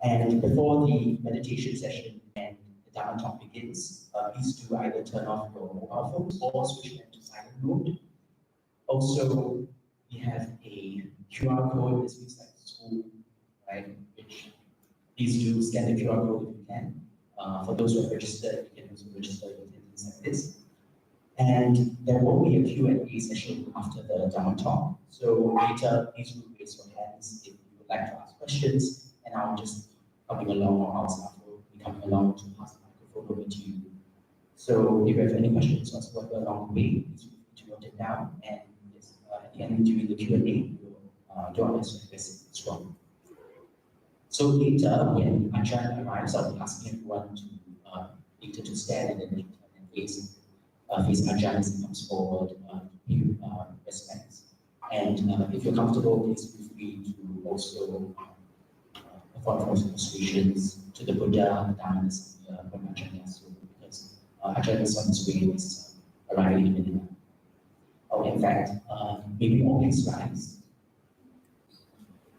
And before the meditation session and the Dharma talk begins, please do either turn off your mobile phones or switch them to silent mode. Also, we have a QR code. This means like school, right? Which please do scan the QR code if you can. For those who have registered, you can also register with things like this. And there will be a Q&A session after the Dharma talk. So later, please do raise your hands if you would like to ask questions, and I'll just coming along, or our staff will be coming along to pass the microphone over to you. So if you have any questions whatsoever along the way, please feel free to note it down, and yes, at the end during the Q&A, we'll do our best to address it as well. So later, when Ajahn arrives, I'll be asking everyone to later to stand and then face Ajahn as he comes forward, give respects. And if you're comfortable, please feel free to also perform prostrations to the Buddha, the Dharma, the Sangha, from Ajahn as well, because Ajahn is on his way, is arriving in Manila. Oh, in fact, maybe all please rise.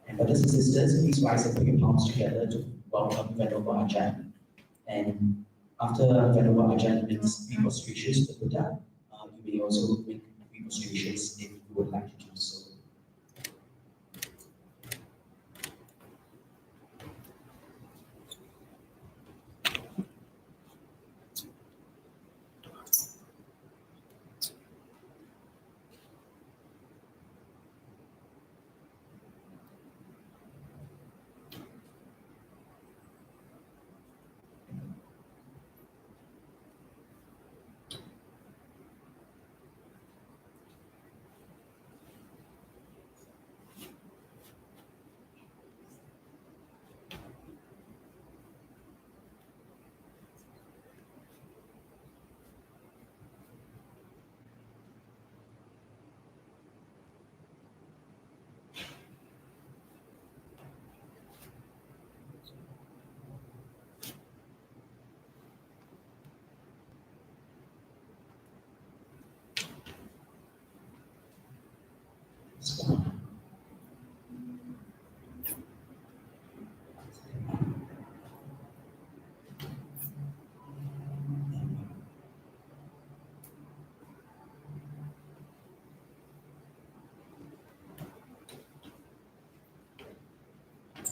And brothers and sisters, please rise and put your palms together to welcome Venerable Ajahn. And after Venerable Ajahn makes prostrations to the Buddha, you may also make prostrations if you would like to do so.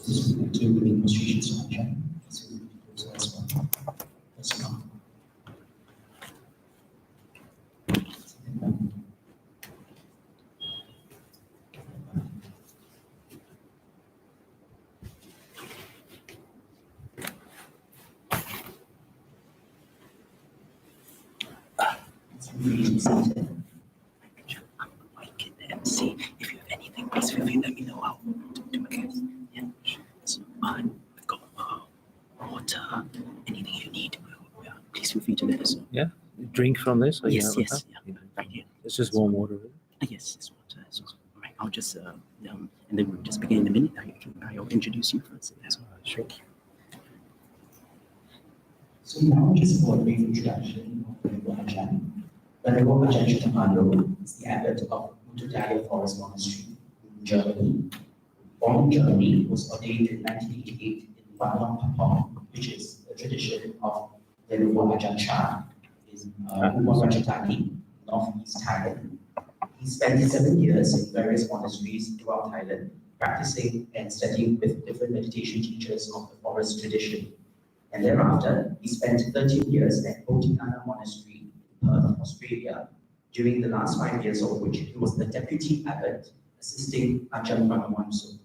To the demonstrations of Ajahn. Let's go. See if you have anything, please feel free to let me know. I'll do my best. Yeah. So I've got water, anything you need. Please feel free to let us know. Yeah. Drink from this? Or Yes. Yeah. Right here. It's just warm water. Right? Yes, it's water. So, all right. I'll just and then we'll just begin in a minute. I'll introduce you first. Sure. So now just for a brief introduction of Venerable Ajahn. Venerable Ajahn Cattamalo is the abbot of Muttadaya Forest Monastery in Germany. Born in Germany, was ordained in 1988 in Bandung Papong, which is the tradition of Venerable Ajahn Chah in Ubon Ratchathani, northeast Thailand. He spent 7 years in various monasteries throughout Thailand, practicing and studying with different meditation teachers of the forest tradition. And thereafter, he spent 13 years at Bodhinyana Monastery in Perth, Australia, during the last 5 years of which he was the deputy abbot assisting Ajahn Brahmawamso.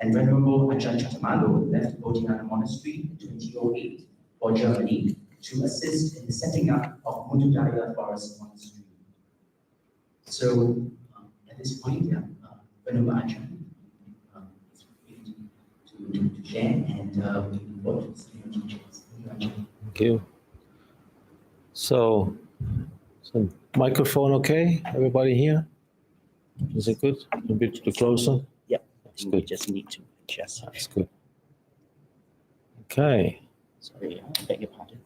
And Venerable Ajahn Cattamalo left Bodhinyana Monastery in 2008 for Germany to assist in the setting up of Muttadaya Forest Monastery. So at this point, Venerable Ajahn is free to share, and we look forward to seeing your teachings. Thank you. So microphone okay? Everybody here? Is it good? A bit closer? Yep. That's We good. just need to adjust. That's good. Okay. Sorry, I beg your pardon.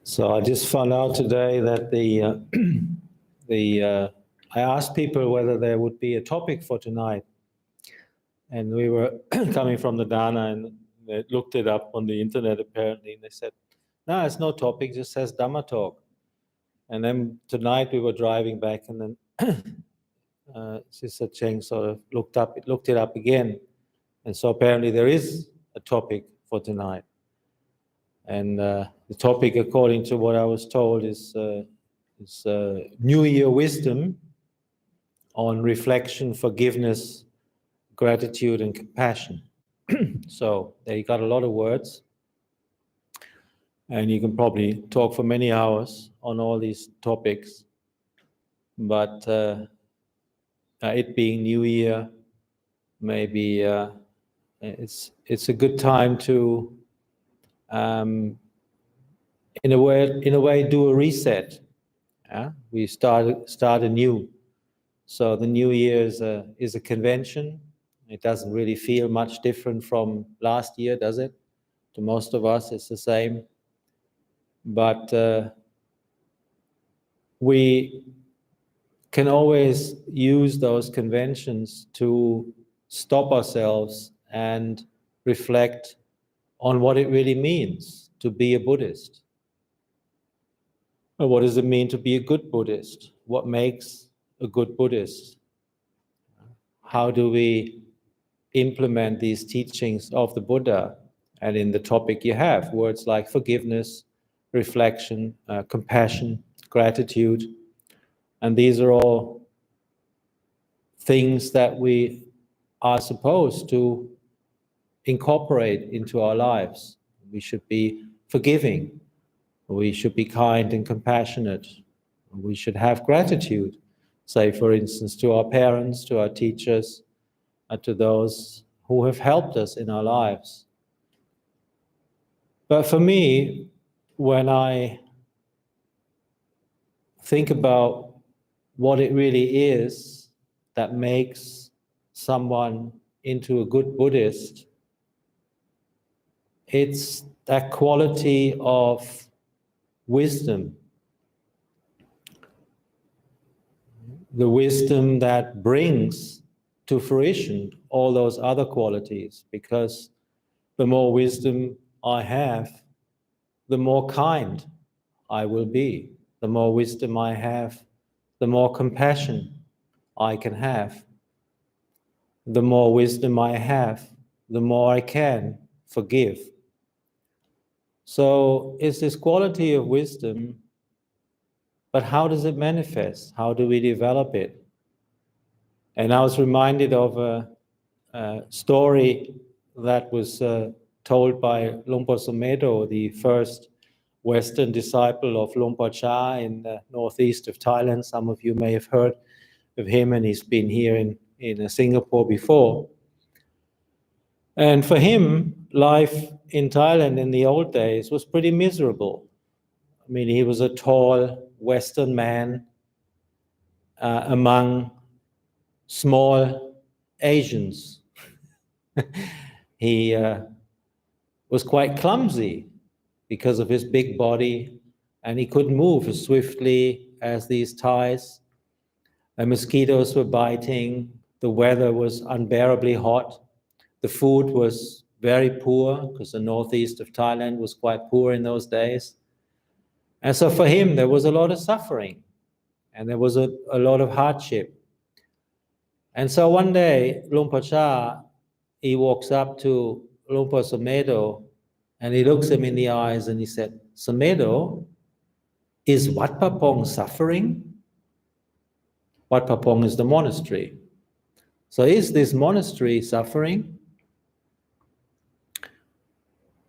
So I just found out today that I asked people whether there would be a topic for tonight, and we were coming from the Dana, and They looked it up on the internet apparently, and they said, no, it's no topic, it just says Dhamma talk. And then tonight we were driving back, and then Sister Cheng sort of looked it up again. And so apparently there is a topic for tonight. And the topic, according to what I was told, is New Year wisdom on reflection, forgiveness, gratitude, and compassion. So there you got a lot of words. And you can probably talk for many hours on all these topics. But it being New Year, maybe it's a good time to, in a way, do a reset. Yeah? We start anew. So the New Year is a convention. It doesn't really feel much different from last year, does it? To most of us, it's the same. But we can always use those conventions to stop ourselves and reflect on what it really means to be a Buddhist. What does it mean to be a good Buddhist? What makes a good Buddhist? How do we implement these teachings of the Buddha? And in the topic you have words like forgiveness, reflection, compassion, gratitude. And these are all things that we are supposed to incorporate into our lives. We should be forgiving. We should be kind and compassionate. We should have gratitude, say, for instance, to our parents, to our teachers, and to those who have helped us in our lives. But for me, when I think about what it really is that makes someone into a good Buddhist, it's that quality of wisdom. The wisdom that brings to fruition all those other qualities, because the more wisdom I have, the more kind I will be. The more wisdom I have, the more compassion I can have. The more wisdom I have, the more I can forgive. So it's this quality of wisdom, but how does it manifest? How do we develop it? And I was reminded of a story that was told by Lumpur Sumedho, the first Western disciple of Lumpur Cha in the northeast of Thailand. Some of you may have heard of him, and he's been here in Singapore before. And for him, life in Thailand in the old days was pretty miserable. I mean, he was a tall Western man among small Asians. He was quite clumsy because of his big body, and he couldn't move as swiftly as these Thais. The mosquitoes were biting, the weather was unbearably hot, the food was very poor, because the northeast of Thailand was quite poor in those days. And so for him, there was a lot of suffering, and there was a lot of hardship. And so one day, Lumpur Cha, he walks up to Lumpur Sumedho, and he looks him in the eyes and he said, Sumedho, is Wat Papong suffering? Wat Papong is the monastery. So is this monastery suffering?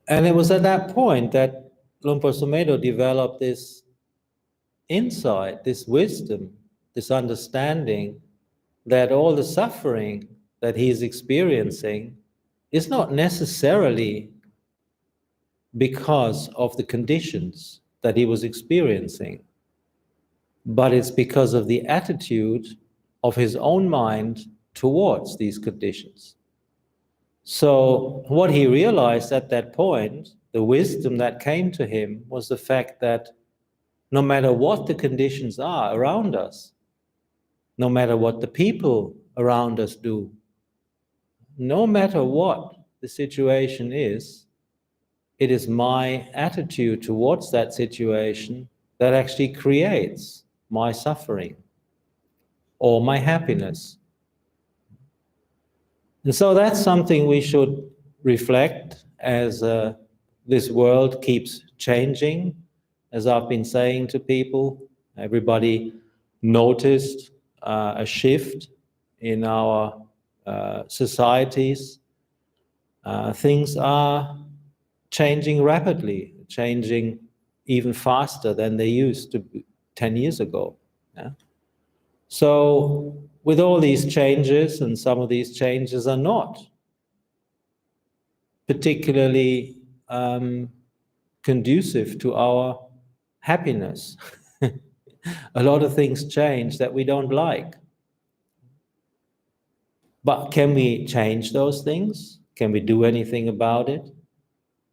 And it was at that point that Lumpur Sumedho developed this insight, this wisdom, this understanding that all the suffering that he's experiencing is not necessarily because of the conditions that he was experiencing, but it's because of the attitude of his own mind towards these conditions. So what he realized at that point, the wisdom that came to him, was the fact that no matter what the conditions are around us, no matter what the people around us do, no matter what the situation is, it is my attitude towards that situation that actually creates my suffering or my happiness. And so that's something we should reflect as this world keeps changing. As I've been saying to people, everybody noticed a shift in our societies. Things are changing rapidly, changing even faster than they used to be 10 years ago. Yeah? So with all these changes, and some of these changes are not particularly conducive to our happiness. A lot of things change that we don't like. But can we change those things? Can we do anything about it?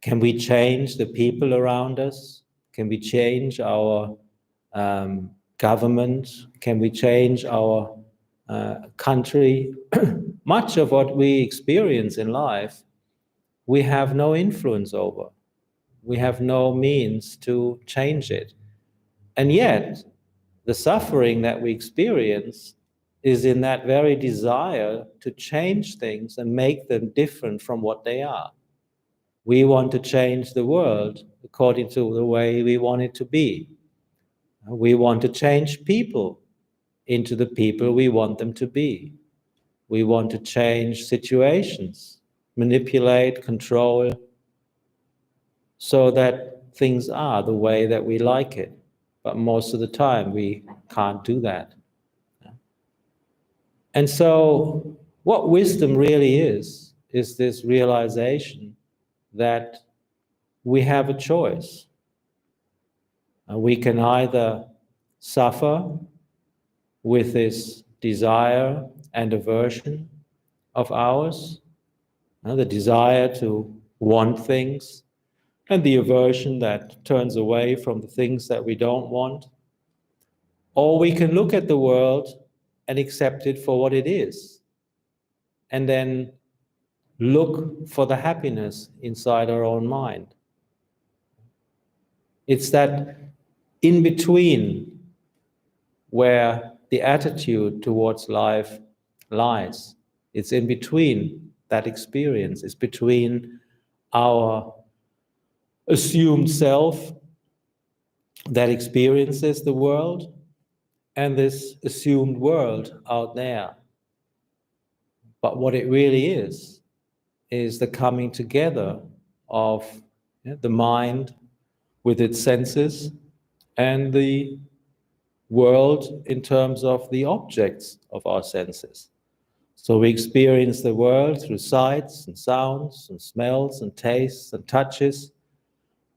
Can we change the people around us? Can we change our government? Can we change our country? Much of what we experience in life, we have no influence over. We have no means to change it. And yet, the suffering that we experience is in that very desire to change things and make them different from what they are. We want to change the world according to the way we want it to be. We want to change people into the people we want them to be. We want to change situations, manipulate, control, so that things are the way that we like it. But most of the time, we can't do that. And so, what wisdom really is this realization that we have a choice. We can either suffer with this desire and aversion of ours, the desire to want things, and the aversion that turns away from the things that we don't want. Or we can look at the world and accept it for what it is, and then look for the happiness inside our own mind. It's that in between where the attitude towards life lies. It's in between that experience. It's between our assumed self that experiences the world and this assumed world out there. But what it really is the coming together of the mind with its senses and the world in terms of the objects of our senses. So we experience the world through sights and sounds and smells and tastes and touches,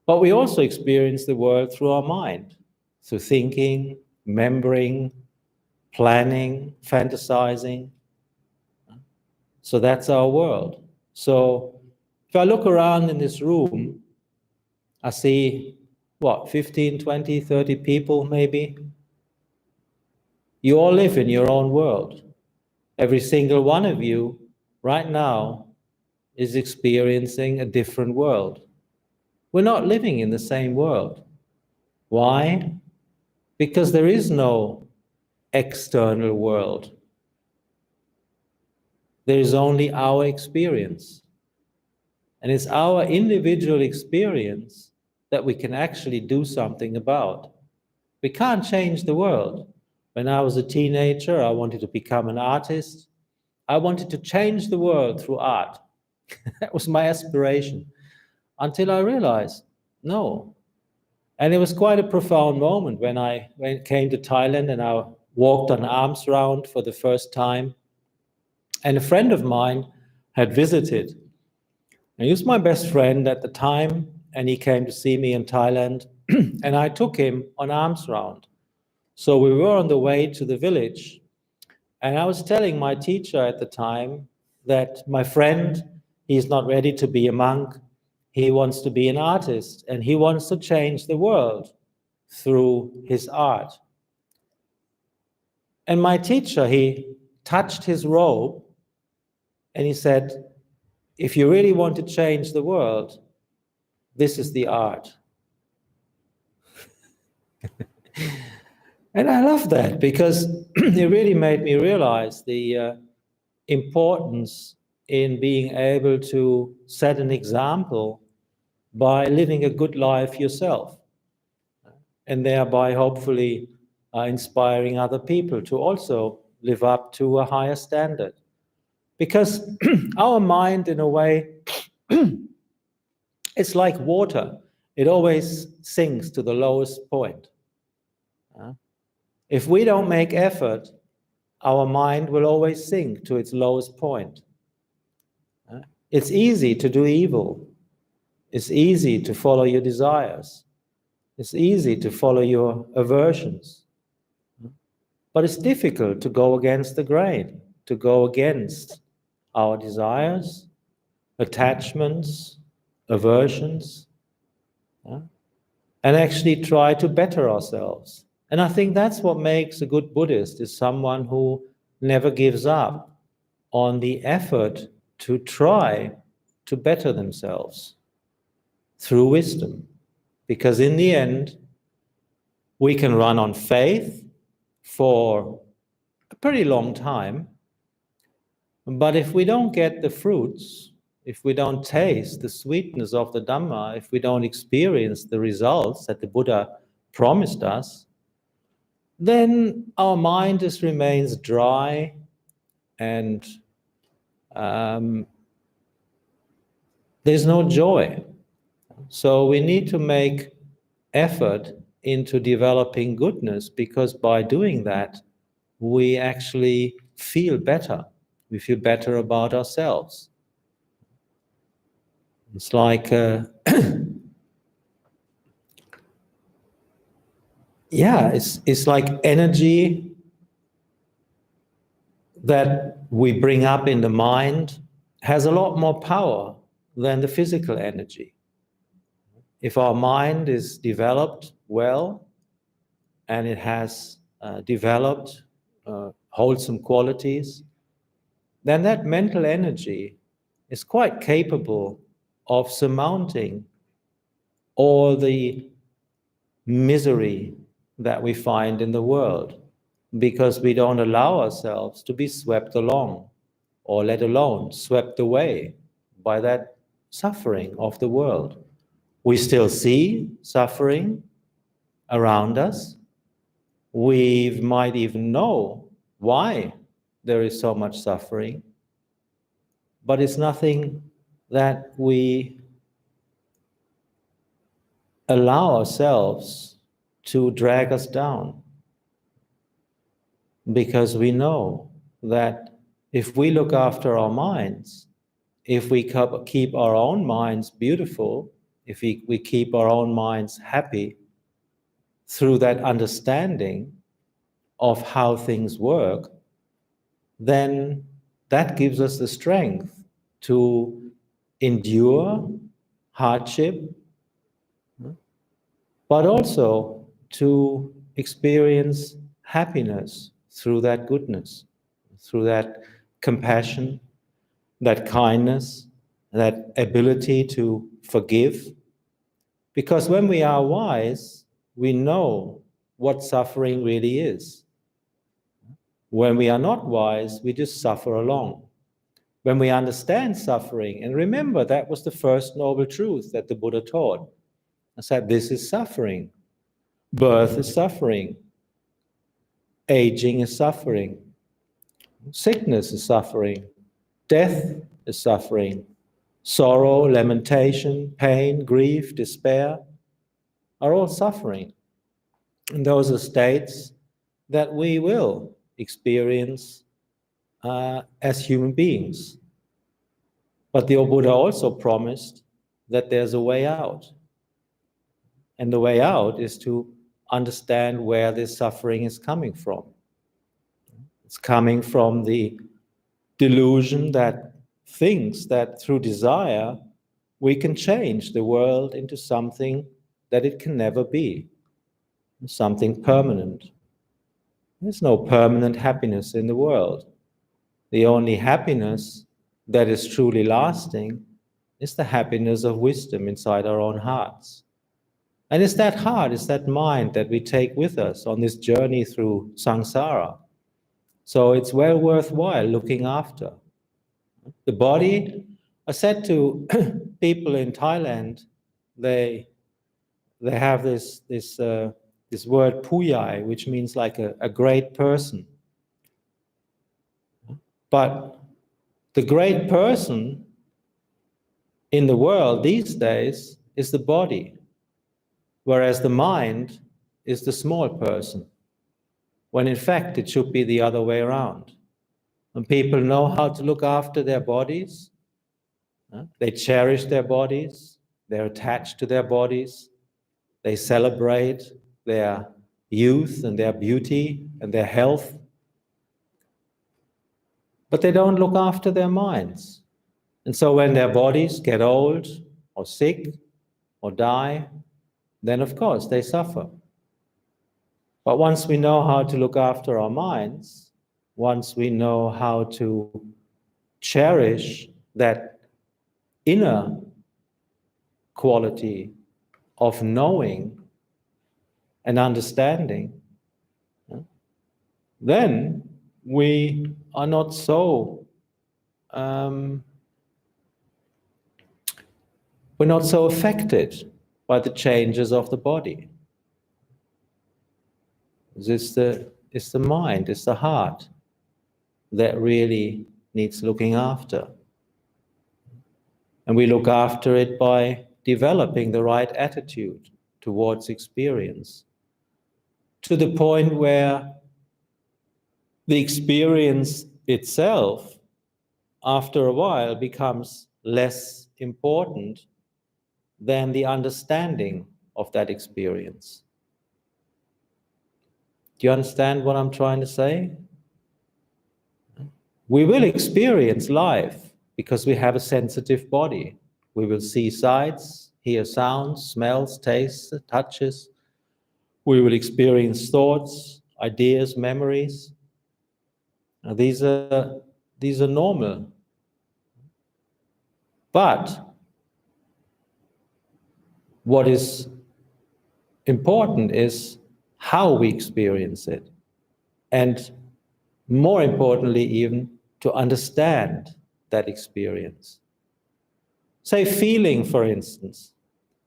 but we also experience the world through our mind, through thinking, remembering, planning, fantasizing. So that's our world. So if I look around in this room, I see, 15, 20, 30 people maybe? You all live in your own world. Every single one of you right now is experiencing a different world. We're not living in the same world. Why? Because there is no external world. There is only our experience. And it's our individual experience that we can actually do something about. We can't change the world. When I was a teenager, I wanted to become an artist. I wanted to change the world through art. That was my aspiration. Until I realized, no. And it was quite a profound moment when I came to Thailand and I walked on arms round for the first time. And a friend of mine had visited. And he was my best friend at the time, and he came to see me in Thailand, and I took him on arms round. So we were on the way to the village, and I was telling my teacher at the time that my friend, he's not ready to be a monk, he wants to be an artist, and he wants to change the world through his art. And my teacher, he touched his robe, and he said, if you really want to change the world, this is the art. And I love that because it really made me realize the importance in being able to set an example by living a good life yourself, and thereby hopefully inspiring other people to also live up to a higher standard. Because our mind, in a way, it's like water. It always sinks to the lowest point. If we don't make effort, our mind will always sink to its lowest point. It's easy to do evil. It's easy to follow your desires. It's easy to follow your aversions. But it's difficult to go against the grain, to go against our desires, attachments, aversions, and actually try to better ourselves. And I think that's what makes a good Buddhist, is someone who never gives up on the effort to try to better themselves through wisdom. Because in the end, we can run on faith for a pretty long time, but if we don't get the fruits, if we don't taste the sweetness of the Dhamma, if we don't experience the results that the Buddha promised us, then our mind just remains dry and there's no joy. So we need to make effort into developing goodness, because by doing that, we actually feel better. We feel better about ourselves. It's like, it's like energy that we bring up in the mind has a lot more power than the physical energy. If our mind is developed well, and it has developed wholesome qualities, then that mental energy is quite capable of surmounting all the misery that we find in the world, because we don't allow ourselves to be swept along, or let alone swept away by that suffering of the world. We still see suffering around us. We might even know why there is so much suffering, but it's nothing that we allow ourselves to drag us down, because we know that if we look after our minds, if we keep our own minds beautiful, if we keep our own minds happy through that understanding of how things work, then that gives us the strength to endure hardship, but also to experience happiness through that goodness, through that compassion, that kindness, that ability to forgive. Because when we are wise, we know what suffering really is. When we are not wise, we just suffer along. When we understand suffering, and remember, that was the first noble truth that the Buddha taught. I said, this is suffering. Birth is suffering. Aging is suffering. Sickness is suffering. Death is suffering. Sorrow, lamentation, pain, grief, despair are all suffering. And those are states that we will experience as human beings. But the Buddha also promised that there's a way out. And the way out is to understand where this suffering is coming from. It's coming from the delusion that thinks that through desire we can change the world into something that it can never be, something permanent. There's no permanent happiness in the world. The only happiness that is truly lasting is the happiness of wisdom inside our own hearts. And it's that heart, it's that mind that we take with us on this journey through samsara. So it's well worthwhile looking after. The body, I said to people in Thailand, they have this word puyai, which means like a great person. But the great person in the world these days is the body, whereas the mind is the small person, when in fact it should be the other way around. When people know how to look after their bodies, they cherish their bodies, they're attached to their bodies, they celebrate their youth and their beauty and their health, but they don't look after their minds. And so when their bodies get old or sick or die, then of course they suffer. But once we know how to look after our minds, once we know how to cherish that inner quality of knowing and understanding, then we are not so we're not so affected by the changes of the body. It's the mind, it's the heart that really needs looking after. And we look after it by developing the right attitude towards experience, to the point where the experience itself, after a while, becomes less important than the understanding of that experience. Do you understand what I'm trying to say? We will experience life because we have a sensitive body. We will see sights, hear sounds, smells, tastes, touches. We will experience thoughts, ideas, memories. Now, these are normal. But what is important is how we experience it. And more importantly, even to understand that experience. Say feeling, for instance.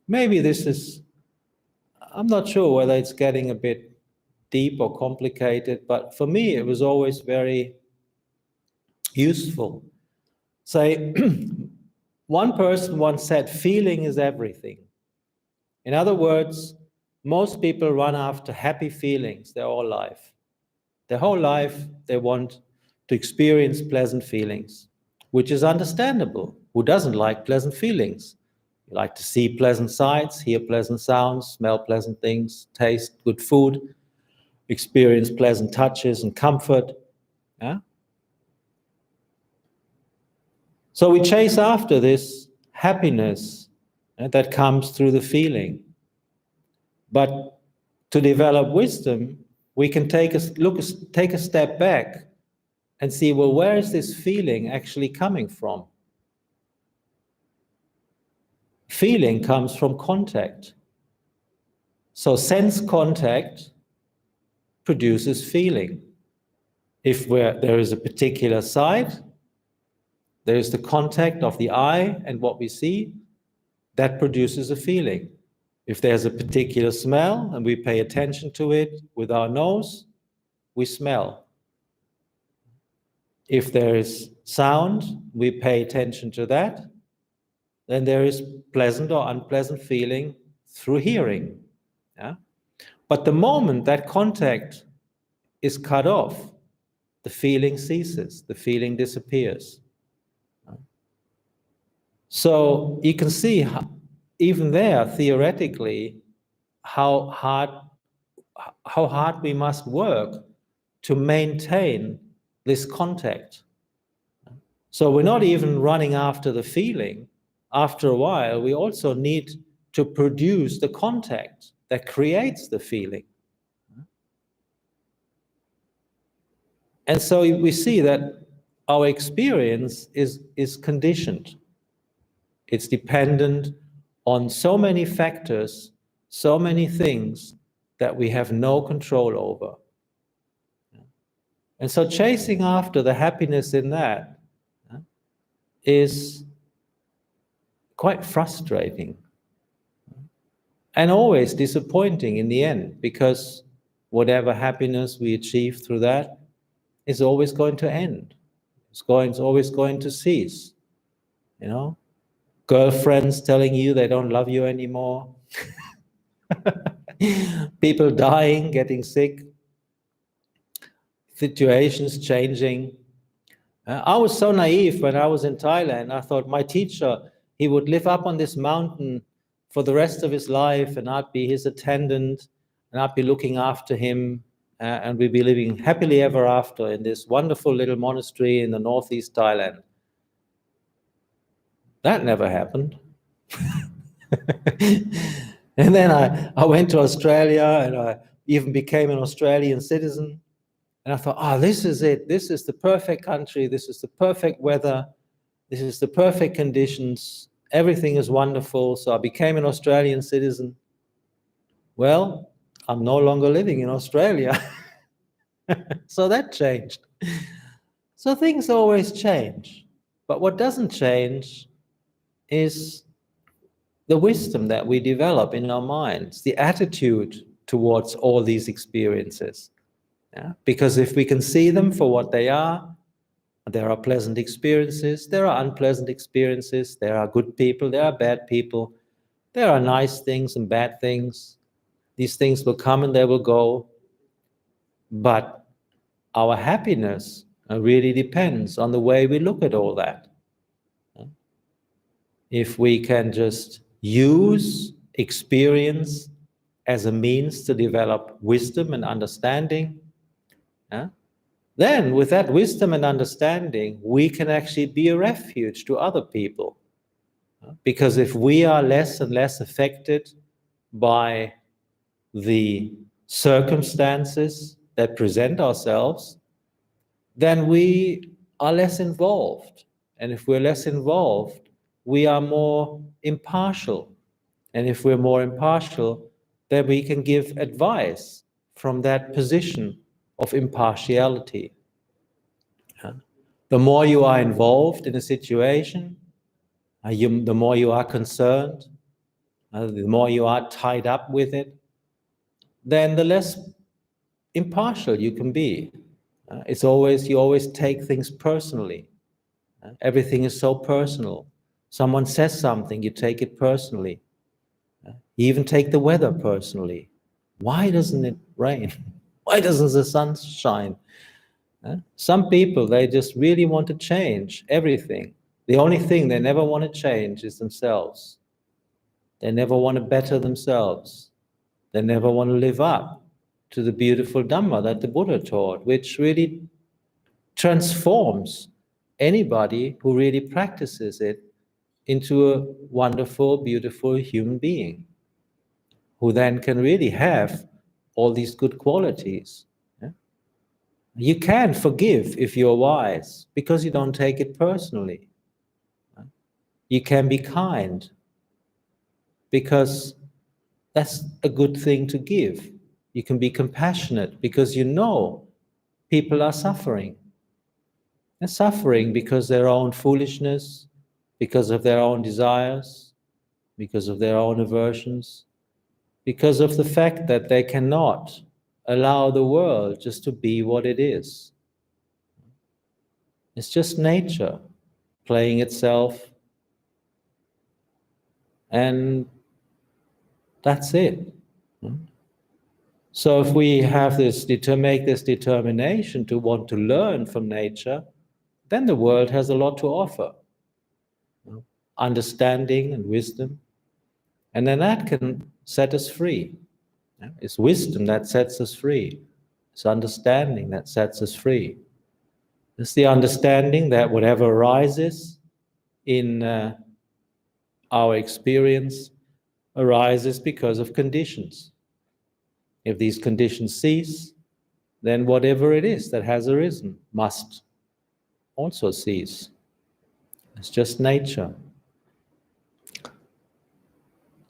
Maybe this is, I'm not sure whether it's getting a bit deep or complicated, but for me it was always very useful. Say, one person once said, feeling is everything. In other words, most people run after happy feelings their whole life. Their whole life, they want to experience pleasant feelings, which is understandable. Who doesn't like pleasant feelings? You like to see pleasant sights, hear pleasant sounds, smell pleasant things, taste good food, experience pleasant touches and comfort. Yeah? So we chase after this happiness that comes through the feeling. But to develop wisdom, we can take a step back and see, well, where is this feeling actually coming from? Feeling comes from contact. So sense contact produces feeling. If there is a particular sight, there is the contact of the eye and what we see, that produces a feeling. If there's a particular smell and we pay attention to it with our nose, we smell. If there is sound, we pay attention to that, then there is pleasant or unpleasant feeling through hearing. Yeah? But the moment that contact is cut off, the feeling ceases, the feeling disappears. So you can see even there, theoretically, how hard we must work to maintain this contact. So we're not even running after the feeling. After a while, we also need to produce the contact that creates the feeling. And so we see that our experience is conditioned. It's dependent on so many factors, so many things that we have no control over. And so chasing after the happiness in that is quite frustrating and always disappointing in the end, because whatever happiness we achieve through that is always going to end. It's always going to cease. Girlfriends telling you they don't love you anymore. People dying, getting sick. Situations changing. I was so naive when I was in Thailand. I thought my teacher, he would live up on this mountain for the rest of his life, and I'd be his attendant, and I'd be looking after him, and we'd be living happily ever after in this wonderful little monastery in the northeast Thailand. That never happened. And then I went to Australia, and I even became an Australian citizen. And I thought, this is it. This is the perfect country. This is the perfect weather. This is the perfect conditions. Everything is wonderful. So I became an Australian citizen. Well, I'm no longer living in Australia. So that changed. So things always change. But what doesn't change is the wisdom that we develop in our minds, the attitude towards all these experiences. Yeah? Because if we can see them for what they are, there are pleasant experiences, there are unpleasant experiences, there are good people, there are bad people, there are nice things and bad things. These things will come and they will go. But our happiness really depends on the way we look at all that. If we can just use experience as a means to develop wisdom and understanding, then with that wisdom and understanding, we can actually be a refuge to other people. Because if we are less and less affected by the circumstances that present ourselves, then we are less involved. And if we're less involved, we are more impartial. And if we're more impartial, then we can give advice from that position of impartiality. The more you are involved in a situation, the more you are concerned, the more you are tied up with it, then the less impartial you can be. You always take things personally. Everything is so personal. Someone says something, you take it personally. You even take the weather personally. Why doesn't it rain? Why doesn't the sun shine? Some people, they just really want to change everything. The only thing they never want to change is themselves. They never want to better themselves. They never want to live up to the beautiful Dhamma that the Buddha taught, which really transforms anybody who really practices it into a wonderful, beautiful human being, who then can really have all these good qualities. You can forgive if you're wise, because you don't take it personally. You can be kind, because that's a good thing to give. You can be compassionate, because you know people are suffering. They're suffering because of their own foolishness, because of their own desires, because of their own aversions, because of the fact that they cannot allow the world just to be what it is. It's just nature playing itself, and that's it. So if we have make this determination to want to learn from nature, then the world has a lot to offer. Understanding and wisdom. And then that can set us free. It's wisdom that sets us free. It's understanding that sets us free. It's the understanding that whatever arises in our experience arises because of conditions. If these conditions cease, then whatever it is that has arisen must also sees. It's just nature.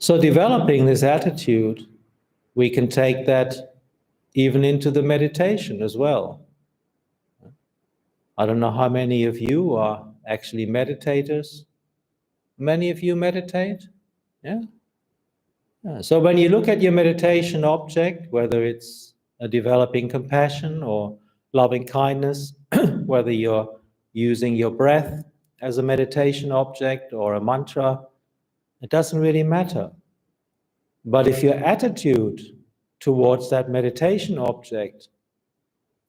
So developing this attitude, we can take that even into the meditation as well. I don't know how many of you are actually meditators. Many of you meditate? Yeah? Yeah. So when you look at your meditation object, whether it's a developing compassion or loving kindness, whether you're using your breath as a meditation object or a mantra, it doesn't really matter. But if your attitude towards that meditation object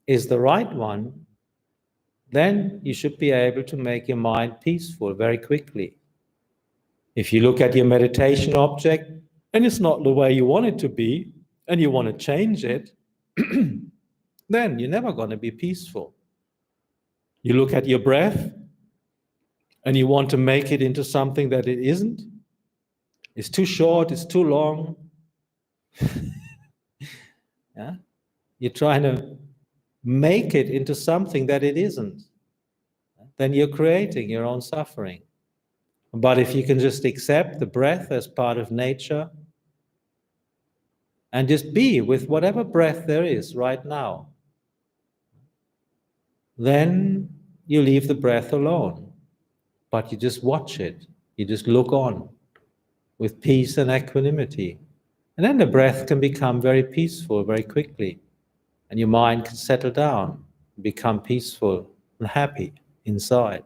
is the right one, then you should be able to make your mind peaceful very quickly. If you look at your meditation object and it's not the way you want it to be, and you want to change it, then you're never going to be peaceful. You look at your breath and you want to make it into something that it isn't. It's too short, it's too long. Yeah? You're trying to make it into something that it isn't. Then you're creating your own suffering. But if you can just accept the breath as part of nature and just be with whatever breath there is right now, then you leave the breath alone. But you just watch it. You just look on with peace and equanimity. And then the breath can become very peaceful very quickly. And your mind can settle down, become peaceful and happy inside.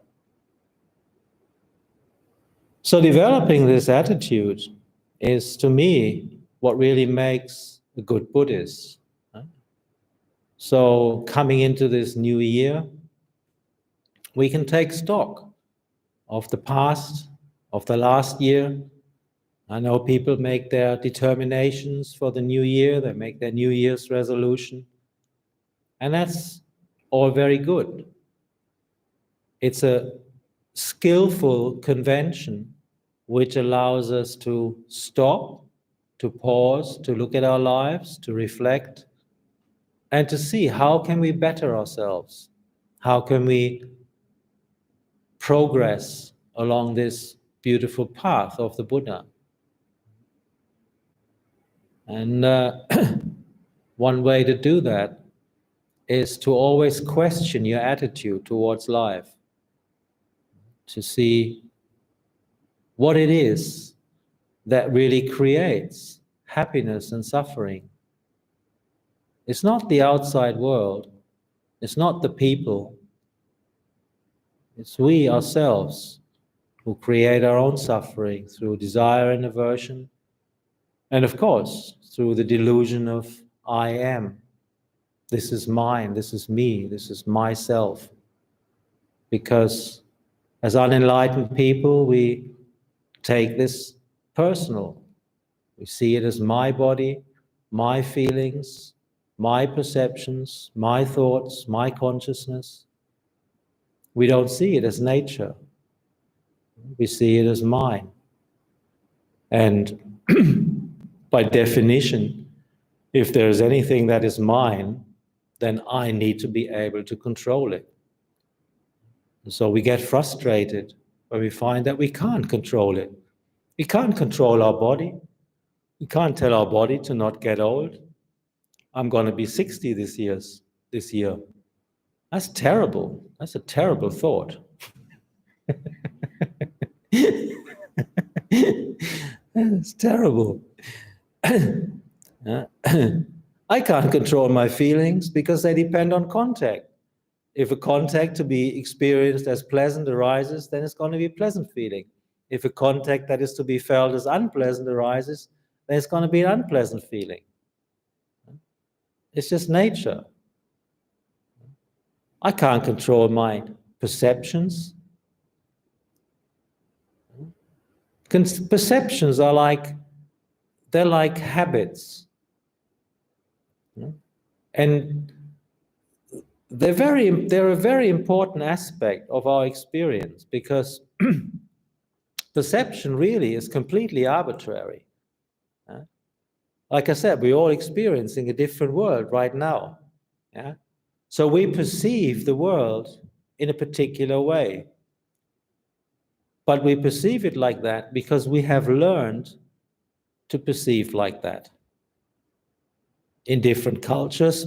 So developing this attitude is, to me, what really makes a good Buddhist. So coming into this new year, we can take stock of the past, of the last year. I know people make their determinations for the new year, they make their New Year's resolution, and that's all very good. It's a skillful convention which allows us to stop, to pause, to look at our lives, to reflect, and to see how can we better ourselves? How can we progress along this beautiful path of the Buddha? And one way to do that is to always question your attitude towards life, to see what it is that really creates happiness and suffering. It's not the outside world, it's not the people, it's we ourselves who create our own suffering through desire and aversion, and of course, through the delusion of I am. This is mine, this is me, this is myself. Because as unenlightened people, we take this personal. We see it as my body, my feelings, my perceptions, my thoughts, my consciousness. We don't see it as nature. We see it as mine. And by definition, if there is anything that is mine, then I need to be able to control it. And so we get frustrated when we find that we can't control it. We can't control our body. We can't tell our body to not get old. I'm going to be 60 this year. That's terrible. That's a terrible thought. It's terrible. I can't control my feelings because they depend on contact. If a contact to be experienced as pleasant arises, then it's going to be a pleasant feeling. If a contact that is to be felt as unpleasant arises, then it's going to be an unpleasant feeling. It's just nature. I can't control my perceptions. Perceptions are like habits. And they're a very important aspect of our experience, because perception really is completely arbitrary. Like I said, we're all experiencing a different world right now. Yeah? So we perceive the world in a particular way. But we perceive it like that because we have learned to perceive like that. In different cultures,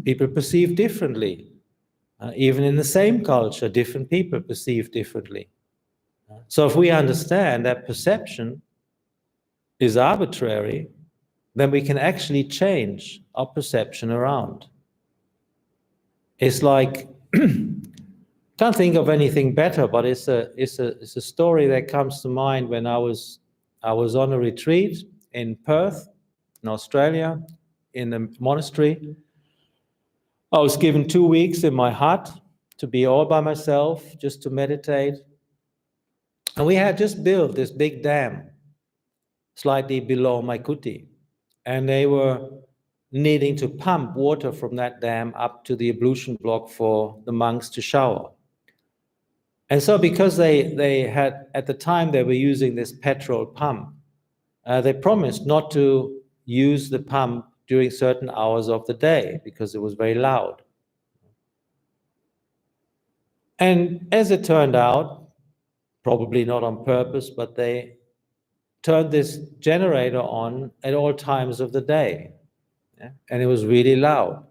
people perceive differently. Even in the same culture, different people perceive differently. So if we understand that perception is arbitrary, then we can actually change our perception around. It's like, can't think of anything better, but it's a story that comes to mind when I was on a retreat in Perth, in Australia, in a monastery. I was given 2 weeks in my hut to be all by myself, just to meditate. And we had just built this big dam slightly below my kuti. And they were needing to pump water from that dam up to the ablution block for the monks to shower. And so because they had, at the time they were using this petrol pump, they promised not to use the pump during certain hours of the day because it was very loud. And as it turned out, probably not on purpose, but they turned this generator on at all times of the day. Yeah? And it was really loud.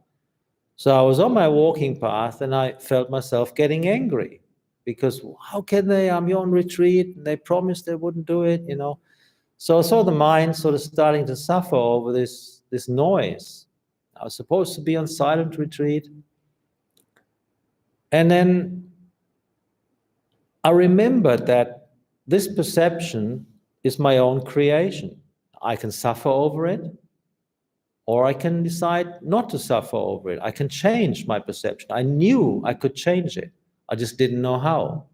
So I was on my walking path and I felt myself getting angry because how can they, I'm on retreat, and they promised they wouldn't do it, you know. So I saw the mind sort of starting to suffer over this noise. I was supposed to be on silent retreat. And then I remembered that this perception is my own creation. I can suffer over it, or I can decide not to suffer over it. I can change my perception. I knew I could change it. I just didn't know how.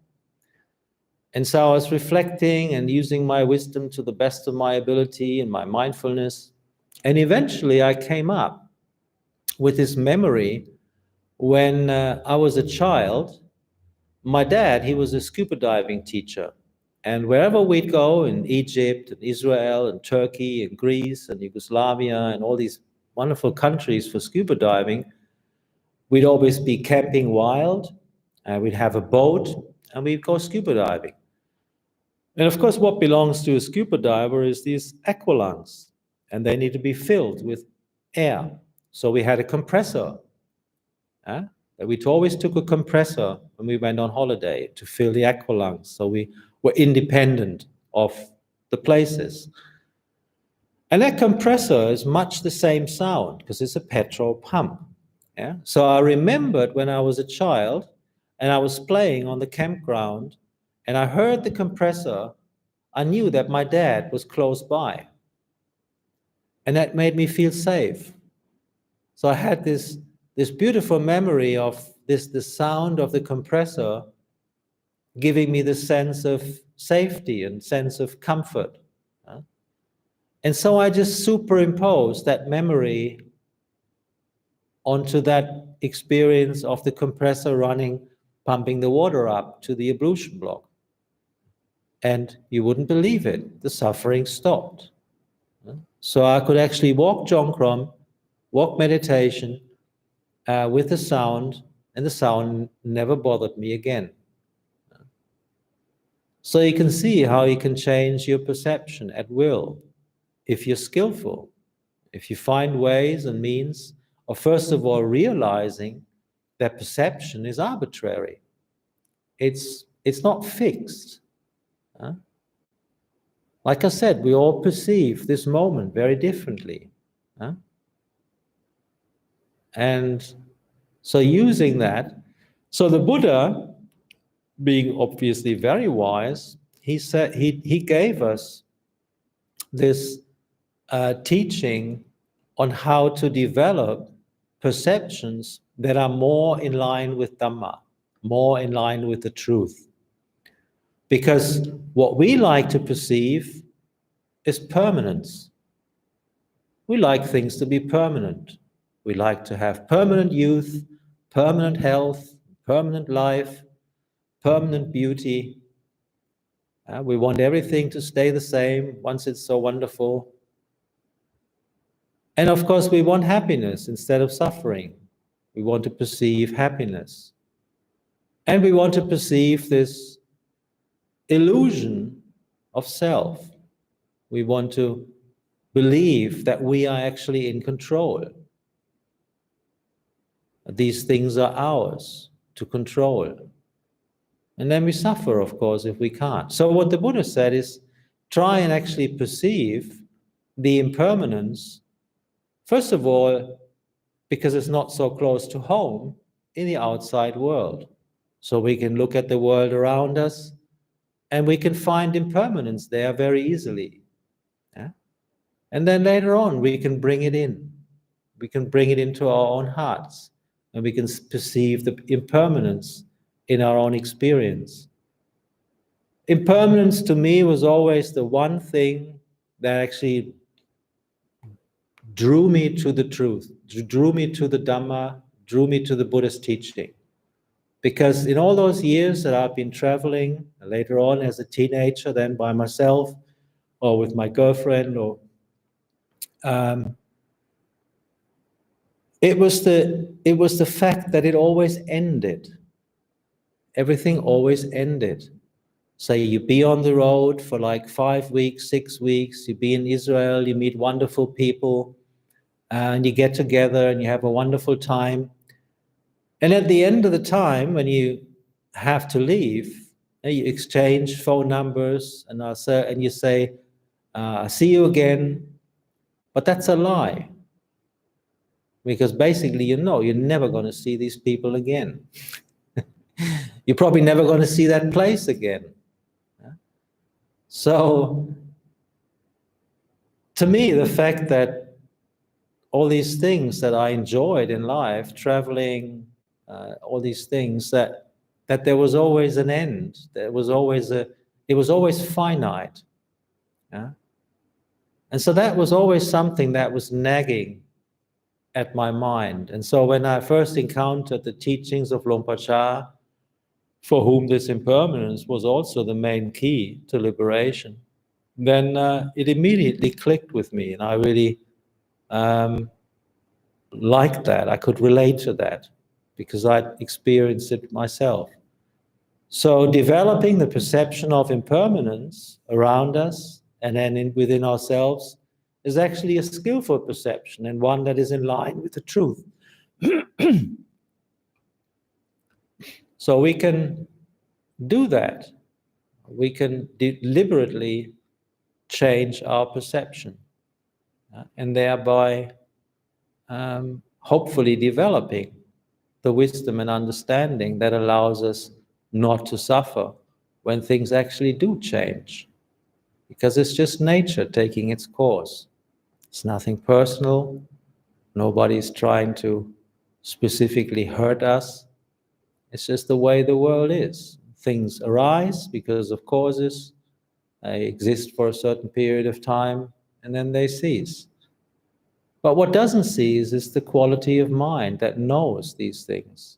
And so I was reflecting and using my wisdom to the best of my ability and my mindfulness. And eventually I came up with this memory when I was a child. My dad, he was a scuba diving teacher. And wherever we'd go in Egypt and Israel and Turkey and Greece and Yugoslavia and all these wonderful countries for scuba diving, we'd always be camping wild, and we'd have a boat, and we'd go scuba diving. And of course, what belongs to a scuba diver is these aqualungs, and they need to be filled with air. So we had a compressor. We always took a compressor when we went on holiday to fill the aqualungs, so we were independent of the places. And that compressor is much the same sound because it's a petrol pump. Yeah? So I remembered when I was a child and I was playing on the campground and I heard the compressor, I knew that my dad was close by. And that made me feel safe. So I had this beautiful memory of the sound of the compressor giving me the sense of safety and sense of comfort. And so I just superimposed that memory onto that experience of the compressor running, pumping the water up to the ablution block. And you wouldn't believe it, the suffering stopped. So I could actually walk Jongkrom, walk meditation with the sound, and the sound never bothered me again. So you can see how you can change your perception at will if you're skillful, if you find ways and means of first of all realizing that perception is arbitrary. It's not fixed. Like I said, we all perceive this moment very differently. And so using that, so the Buddha, being obviously very wise, he said he gave us this teaching on how to develop perceptions that are more in line with Dhamma, more in line with the truth. Because what we like to perceive is permanence. We like things to be permanent. We like to have permanent youth, permanent health, permanent life, permanent beauty. We want everything to stay the same once it's so wonderful. And of course, we want happiness instead of suffering. We want to perceive happiness. And we want to perceive this illusion of self. We want to believe that we are actually in control. These things are ours to control. And then we suffer, of course, if we can't. So what the Buddha said is, try and actually perceive the impermanence, first of all, because it's not so close to home, in the outside world. So we can look at the world around us and we can find impermanence there very easily. Yeah? And then later on, we can bring it in. We can bring it into our own hearts and we can perceive the impermanence in our own experience. Impermanence to me was always the one thing that actually drew me to the truth, drew me to the Dhamma, drew me to the Buddhist teaching. Because in all those years that I've been traveling, later on as a teenager, then by myself or with my girlfriend, or it was the fact that it always ended. Everything always ended. So you be on the road for like 5 weeks, 6 weeks, you be in Israel, you meet wonderful people, and you get together and you have a wonderful time. And at the end of the time, when you have to leave, you exchange phone numbers and you say, see you again. But that's a lie. Because basically, you know, you're never going to see these people again. You're probably never going to see that place again. So, to me, the fact that all these things that I enjoyed in life, traveling, all these things, that there was always an end. It was always finite. Yeah? And so that was always something that was nagging at my mind. And so when I first encountered the teachings of Luang Por Chah, for whom this impermanence was also the main key to liberation, then it immediately clicked with me, and I really liked that. I could relate to that because I'd experienced it myself. So developing the perception of impermanence around us and then within ourselves is actually a skillful perception and one that is in line with the truth. So we can do that. We can deliberately change our perception and thereby hopefully developing the wisdom and understanding that allows us not to suffer when things actually do change. Because it's just nature taking its course. It's nothing personal. Nobody's trying to specifically hurt us. It's just the way the world is. Things arise because of causes. They exist for a certain period of time, and then they cease. But what doesn't cease is the quality of mind that knows these things.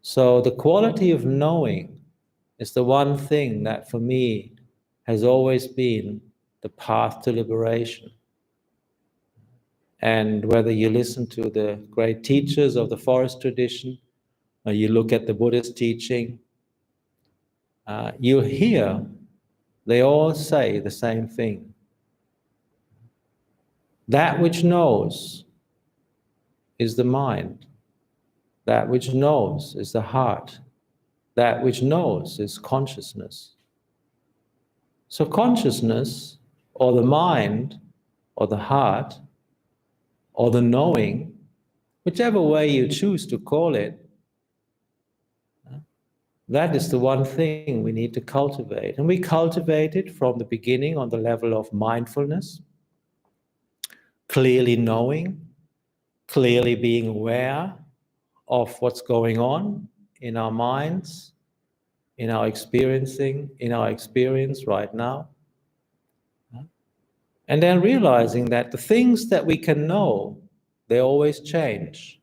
So the quality of knowing is the one thing that for me has always been the path to liberation. And whether you listen to the great teachers of the forest tradition, or you look at the Buddhist teaching, you'll hear they all say the same thing. That which knows is the mind. That which knows is the heart. That which knows is consciousness. So consciousness, or the mind, or the heart, or the knowing, whichever way you choose to call it, that is the one thing we need to cultivate. And we cultivate it from the beginning on the level of mindfulness, clearly knowing, clearly being aware of what's going on in our minds, in our experience right now. And then realizing that the things that we can know, they always change.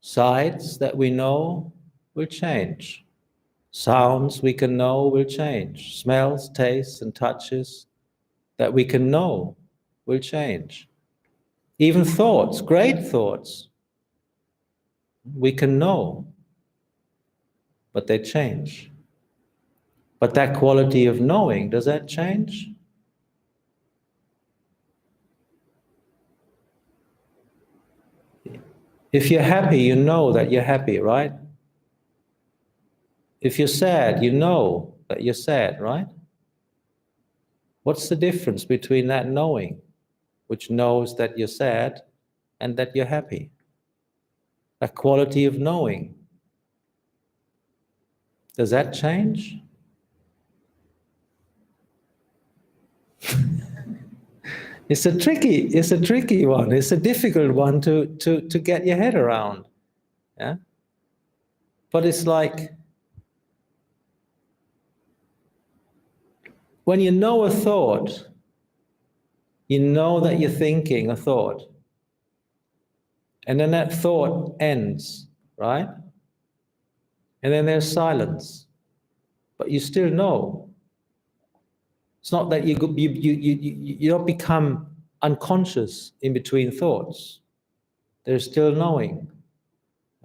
Sights that we know will change. Sounds we can know will change. Smells, tastes, and touches that we can know will change. Even thoughts, great thoughts, we can know. but they change. But that quality of knowing, does that change? If you're happy, you know that you're happy, right? If you're sad, you know that you're sad, right? What's the difference between that knowing, which knows that you're sad, and that you're happy? That quality of knowing. Does that change? It's a tricky one. It's a difficult one to get your head around. Yeah? But it's like when you know a thought, you know that you're thinking a thought. And then that thought ends, right? And then there's silence. But you still know. It's not that you don't become unconscious in between thoughts. There's still knowing.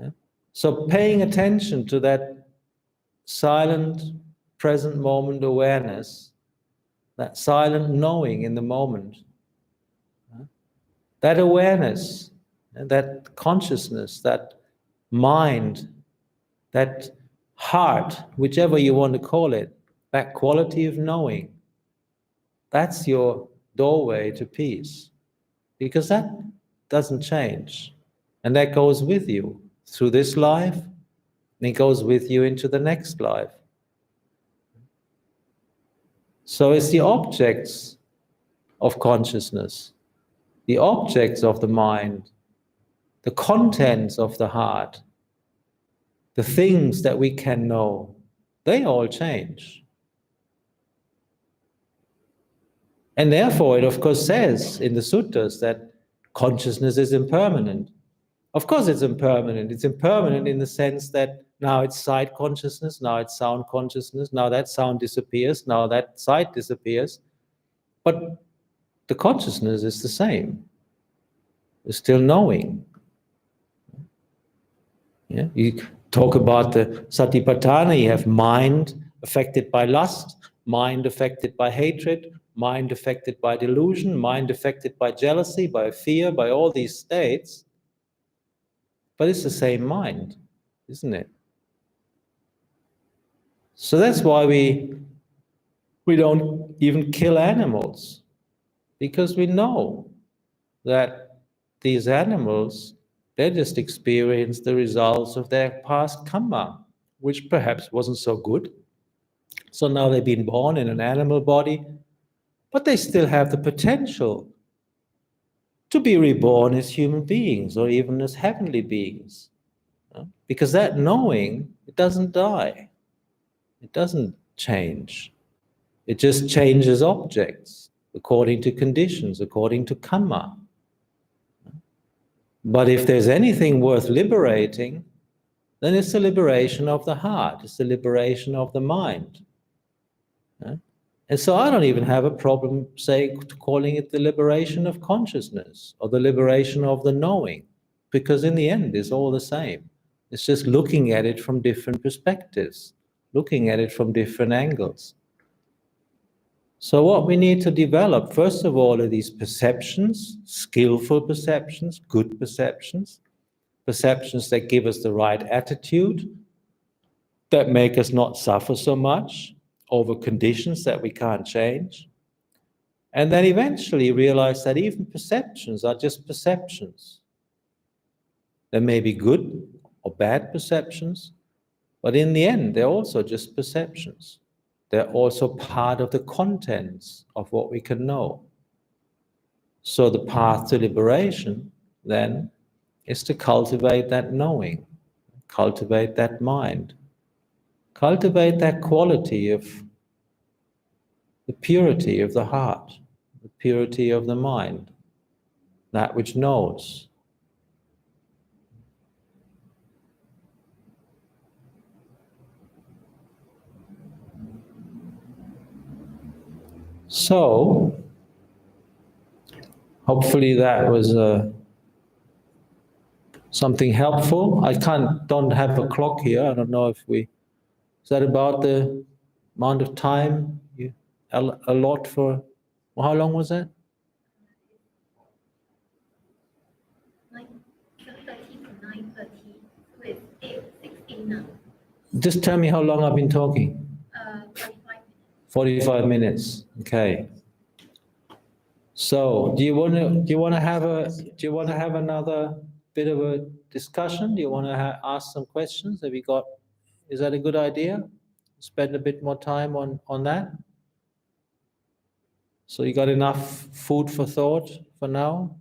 Yeah? So paying attention to that silent, present moment awareness, that silent knowing in the moment, that awareness, that consciousness, that mind, that heart, whichever you want to call it, that quality of knowing, that's your doorway to peace. Because that doesn't change. And that goes with you through this life, and it goes with you into the next life. So it's the objects of consciousness, the objects of the mind, the contents of the heart, the things that we can know, they all change. And therefore, it of course says in the suttas that consciousness is impermanent. Of course it's impermanent. It's impermanent in the sense that now it's sight consciousness, now it's sound consciousness, now that sound disappears, now that sight disappears. But the consciousness is the same. It's still knowing. Yeah? You talk about the satipatthana, you have mind affected by lust, mind affected by hatred, mind affected by delusion, mind affected by jealousy, by fear, by all these states. But it's the same mind, isn't it? So that's why we don't even kill animals, because we know that these animals, they just experience the results of their past karma, which perhaps wasn't so good. So now they've been born in an animal body, but they still have the potential to be reborn as human beings or even as heavenly beings. Because that knowing, it doesn't die. It doesn't change. It just changes objects according to conditions, according to karma. But if there's anything worth liberating, then it's the liberation of the heart, it's the liberation of the mind. And so I don't even have a problem calling it the liberation of consciousness or the liberation of the knowing, because in the end it's all the same. It's just looking at it from different perspectives, looking at it from different angles. So what we need to develop, first of all, are these perceptions, skillful perceptions, good perceptions, perceptions that give us the right attitude, that make us not suffer so much over conditions that we can't change. And then eventually realize that even perceptions are just perceptions. There may be good or bad perceptions, but in the end, they're also just perceptions. They're also part of the contents of what we can know. So the path to liberation, then, is to cultivate that knowing, cultivate that mind, cultivate that quality of the purity of the heart, the purity of the mind, that which knows. So, hopefully that was something helpful. Don't have a clock here. I don't know if we Is that about the amount of time you allot for? Well, how long was that? 9:30 to 9:30. So it's 8:16 now. Just tell me how long I've been talking. 45 minutes. 45 minutes. Okay. So, do you want to have another bit of a discussion? Do you want to ask some questions? Is that a good idea? Spend a bit more time on that. So you got enough food for thought for now?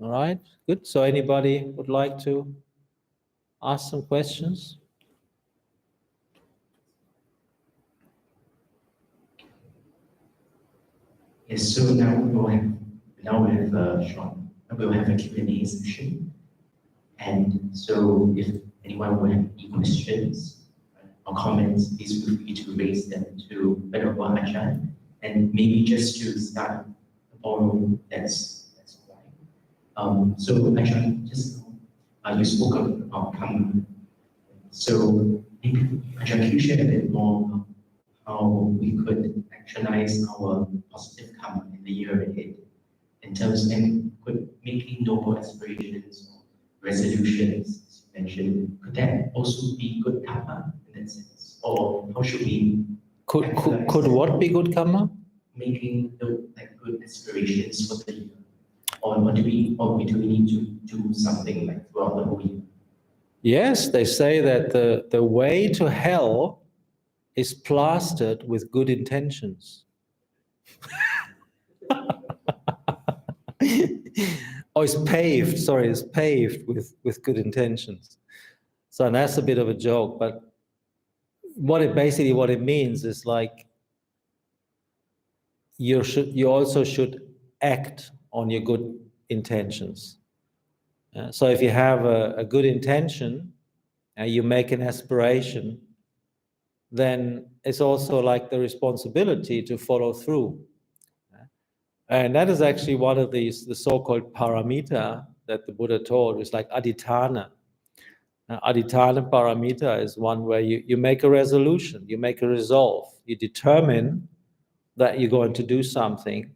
All right, good. So anybody would like to ask some questions? Yes, so now we'll have a Q&A session. And so if anyone will have any questions or comments, please feel free to raise them to Venerable Ajahn. And maybe just to start the ballroom, that's why. So Ajahn, just you spoke about karma. So maybe Ajahn, can you share a bit more how we could actualize our positive karma in the year ahead in terms and could making noble aspirations or resolutions, as you mentioned, could that also be good karma in that sense? Or how should we could what be good karma? Making good aspirations for the year? Or do we need to do something like throughout the whole year? Yes, they say that the way to hell is plastered with good intentions. Oh, it's paved with good intentions. So that's a bit of a joke, but what it means is like you also should act on your good intentions. So if you have a good intention and you make an aspiration, then it's also like the responsibility to follow through. And that is actually one of the so-called paramita that the Buddha taught. It's like adhitthana. Adhitthana paramita is one where you make a resolution, you make a resolve, you determine that you're going to do something.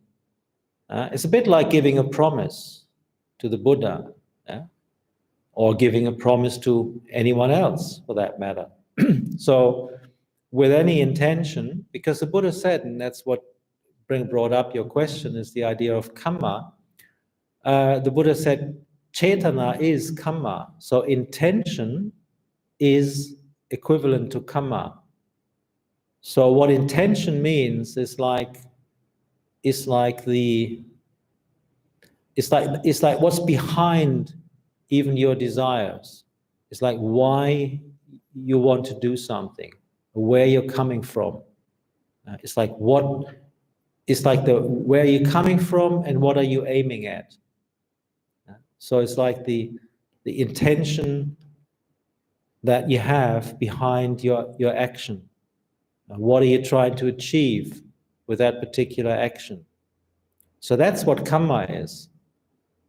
It's a bit like giving a promise to the Buddha, or giving a promise to anyone else for that matter. So with any intention, because the Buddha said, and that's what brought up your question, is the idea of kamma. The Buddha said, cetana is kamma. So intention is equivalent to kamma. So what intention means is like what's behind even your desires. It's like why you want to do something, where you're coming from. It's like where you're coming from and what are you aiming at. So it's like the intention that you have behind your action. What are you trying to achieve with that particular action? So that's what kamma is.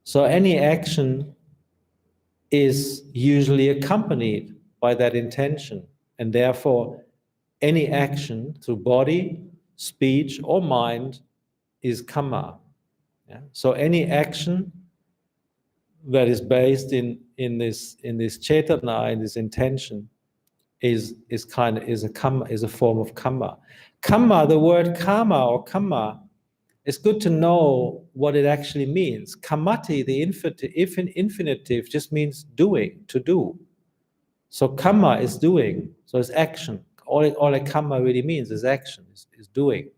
So any action is usually accompanied by that intention, and therefore any action through body, speech, or mind is kamma. So any action that is based in this cetana, in this intention, is a kamma, is a form of kamma. Kamma, the word karma or kamma, it's good to know what it actually means. Kammati, the infinitive, just means doing, to do. So kamma is doing, so it's action. All a kamma really means is action, is doing.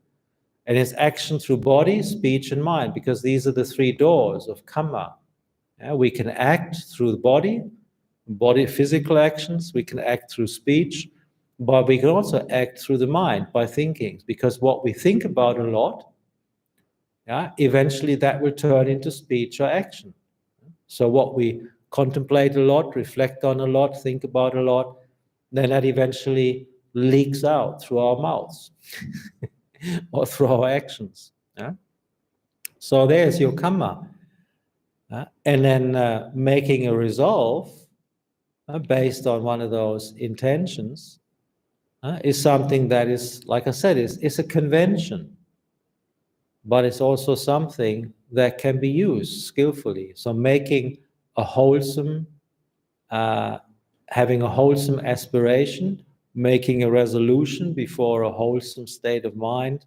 And it's action through body, speech, and mind, because these are the three doors of kamma. We can act through the body physical actions, we can act through speech, but we can also act through the mind by thinking, because what we think about a lot, eventually that will turn into speech or action. So what we contemplate a lot, reflect on a lot, think about a lot, then that eventually leaks out through our mouths or through our actions. So there's your kamma. And then making a resolve based on one of those intentions is something that is, like I said, is a convention, but it's also something that can be used skillfully. So making a wholesome, having a wholesome aspiration, making a resolution before a wholesome state of mind,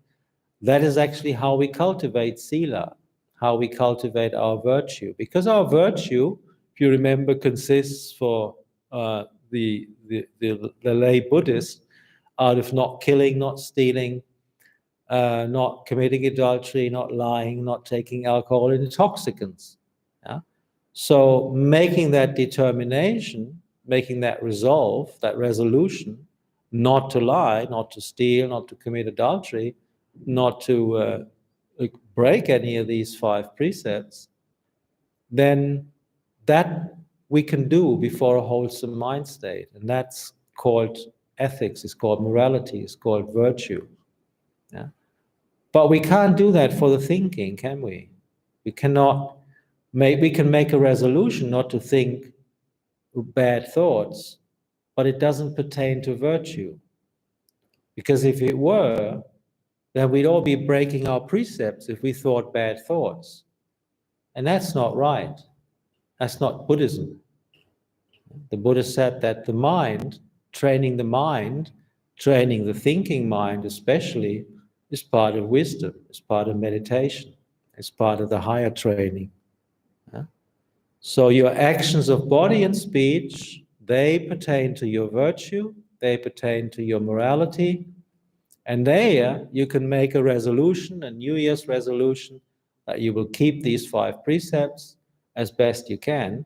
that is actually how we cultivate sila, how we cultivate our virtue. Because our virtue, if you remember, consists for the lay Buddhist out of not killing, not stealing, not committing adultery, not lying, not taking alcohol and intoxicants. Yeah? So making that determination, making that resolve, that resolution, not to lie, not to steal, not to commit adultery, not to break any of these 5 precepts, then that we can do before a wholesome mind state. And that's called ethics, it's called morality, it's called virtue. Yeah? But we can't do that for the thinking, can we? We cannot we can make a resolution not to think bad thoughts, but it doesn't pertain to virtue. Because if it were, then we'd all be breaking our precepts if we thought bad thoughts. And that's not right. That's not Buddhism. The Buddha said that the mind, training the thinking mind especially, is part of wisdom, is part of meditation, is part of the higher training. So your actions of body and speech, they pertain to your virtue, they pertain to your morality, and there you can make a resolution, a New Year's resolution, that you will keep these 5 precepts as best you can,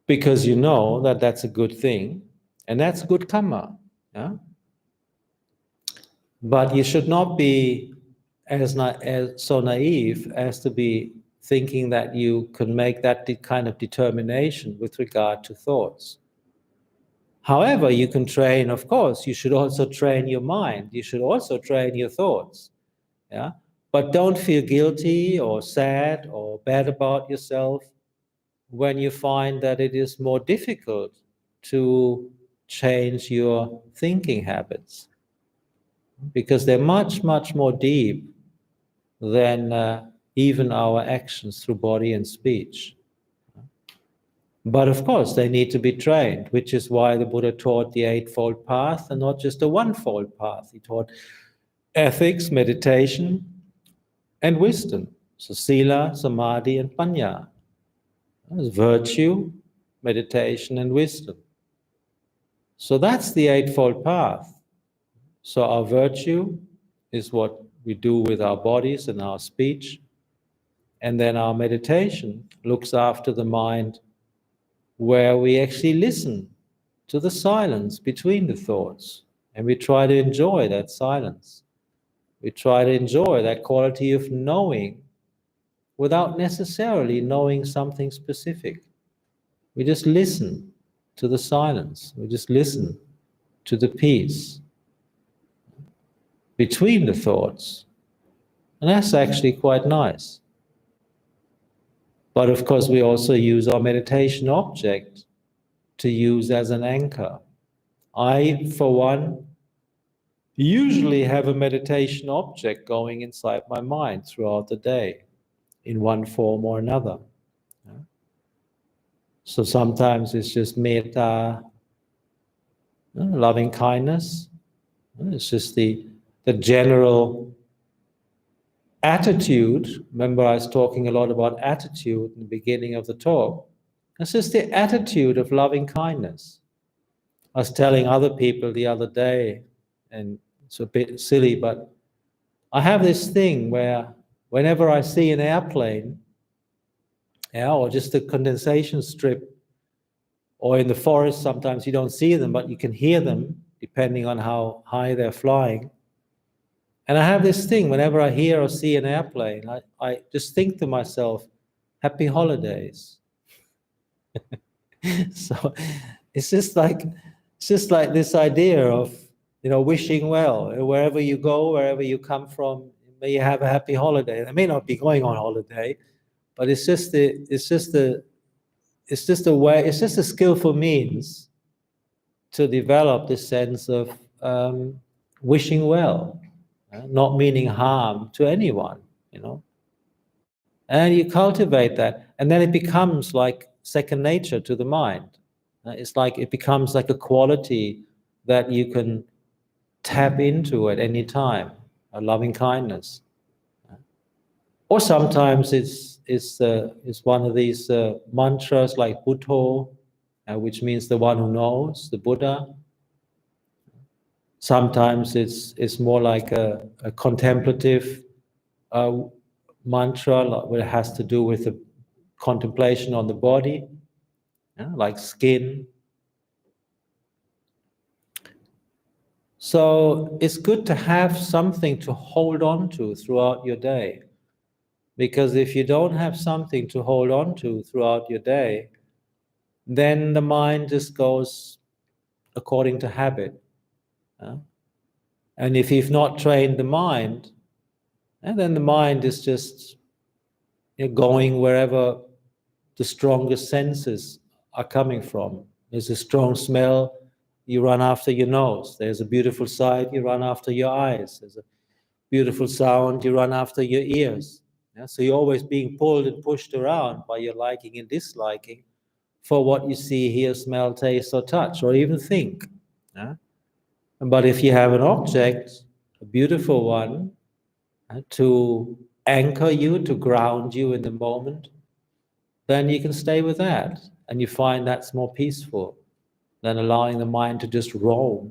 because you know that that's a good thing, and that's good karma. Yeah? But you should not be as so naive as to be thinking that you can make that kind of determination with regard to thoughts. However, you can train, of course, you should also train your mind, you should also train your thoughts. Yeah? But don't feel guilty or sad or bad about yourself when you find that it is more difficult to change your thinking habits, because they're much, much more deep than even our actions through body and speech. But of course, they need to be trained, which is why the Buddha taught the Eightfold Path and not just a One-Fold Path. He taught ethics, meditation, and wisdom. So sila, samadhi, and panya. Virtue, meditation, and wisdom. So that's the Eightfold Path. So our virtue is what we do with our bodies and our speech. And then our meditation looks after the mind, where we actually listen to the silence between the thoughts. And we try to enjoy that silence. We try to enjoy that quality of knowing without necessarily knowing something specific. We just listen to the silence. We just listen to the peace between the thoughts. And that's actually quite nice. But of course, we also use our meditation object to use as an anchor. I, for one, usually have a meditation object going inside my mind throughout the day, in one form or another. So sometimes it's just metta, loving kindness. It's just the general attitude. Remember, I was talking a lot about attitude in the beginning of the talk. It's just the attitude of loving kindness. I was telling other people the other day, and it's a bit silly, but I have this thing where whenever I see an airplane, or just a condensation strip, or in the forest, sometimes you don't see them, but you can hear them, depending on how high they're flying. And I have this thing, whenever I hear or see an airplane, I just think to myself, happy holidays. So it's just like this idea of, wishing well. Wherever you go, wherever you come from, may you have a happy holiday. I may not be going on holiday, but it's just a skillful means to develop this sense of wishing well, not meaning harm to anyone, you know. And you cultivate that, and then it becomes like second nature to the mind. It's like it becomes like a quality that you can tap into at any time, a loving kindness. Or sometimes it's one of these mantras like Buddho, which means the one who knows, the Buddha. Sometimes it's more like a contemplative mantra, where it has to do with the contemplation on the body, like skin. So it's good to have something to hold on to throughout your day. Because if you don't have something to hold on to throughout your day, then the mind just goes according to habit. And if you've not trained the mind, then the mind is just going wherever the strongest senses are coming from. There's a strong smell, you run after your nose. There's a beautiful sight, you run after your eyes. There's a beautiful sound, you run after your ears. So you're always being pulled and pushed around by your liking and disliking for what you see, hear, smell, taste, or touch, or even think. But if you have an object, a beautiful one, to anchor you, to ground you in the moment, then you can stay with that, and you find that's more peaceful than allowing the mind to just roam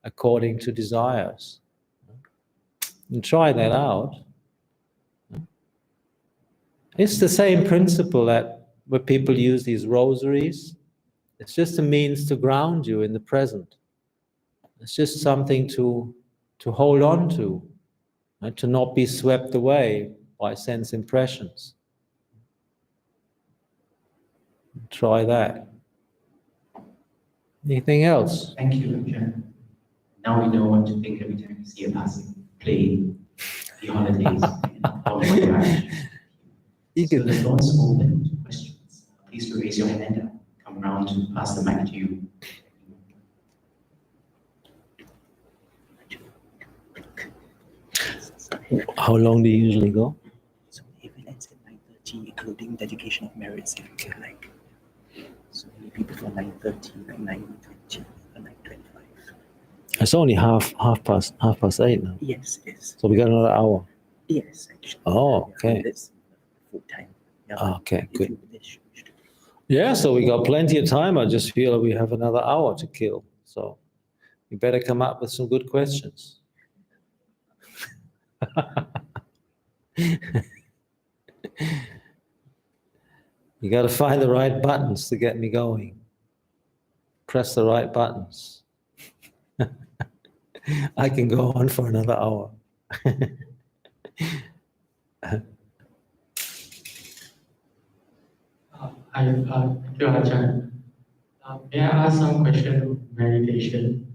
according to desires. And try that out. It's the same principle that where people use these rosaries. It's just a means to ground you in the present. It's just something to hold on to not be swept away by sense impressions. Try that. Anything else? Thank you, Ajahn. Now we know what to think every time we see a passing plane, the holidays, or the marriage. So the floor is open to questions. Please do raise your hand up. Come around to pass the mic to you. How long do you usually go? So if it ends at 9:30, including dedication of merits, if you like. So maybe before 9:30, like 9:20 or 9:25. It's only half past 8 now. Yes, it is. So we got another hour. Yes, actually. Oh, okay. It's full time. Yeah, Okay, if good. you wish to. Yeah, so we got plenty of time. I just feel we have another hour to kill. So you better come up with some good questions. You got to find the right buttons to get me going. Press the right buttons. I can go on for another hour. Thank you, Ajahn. May I ask some question on meditation?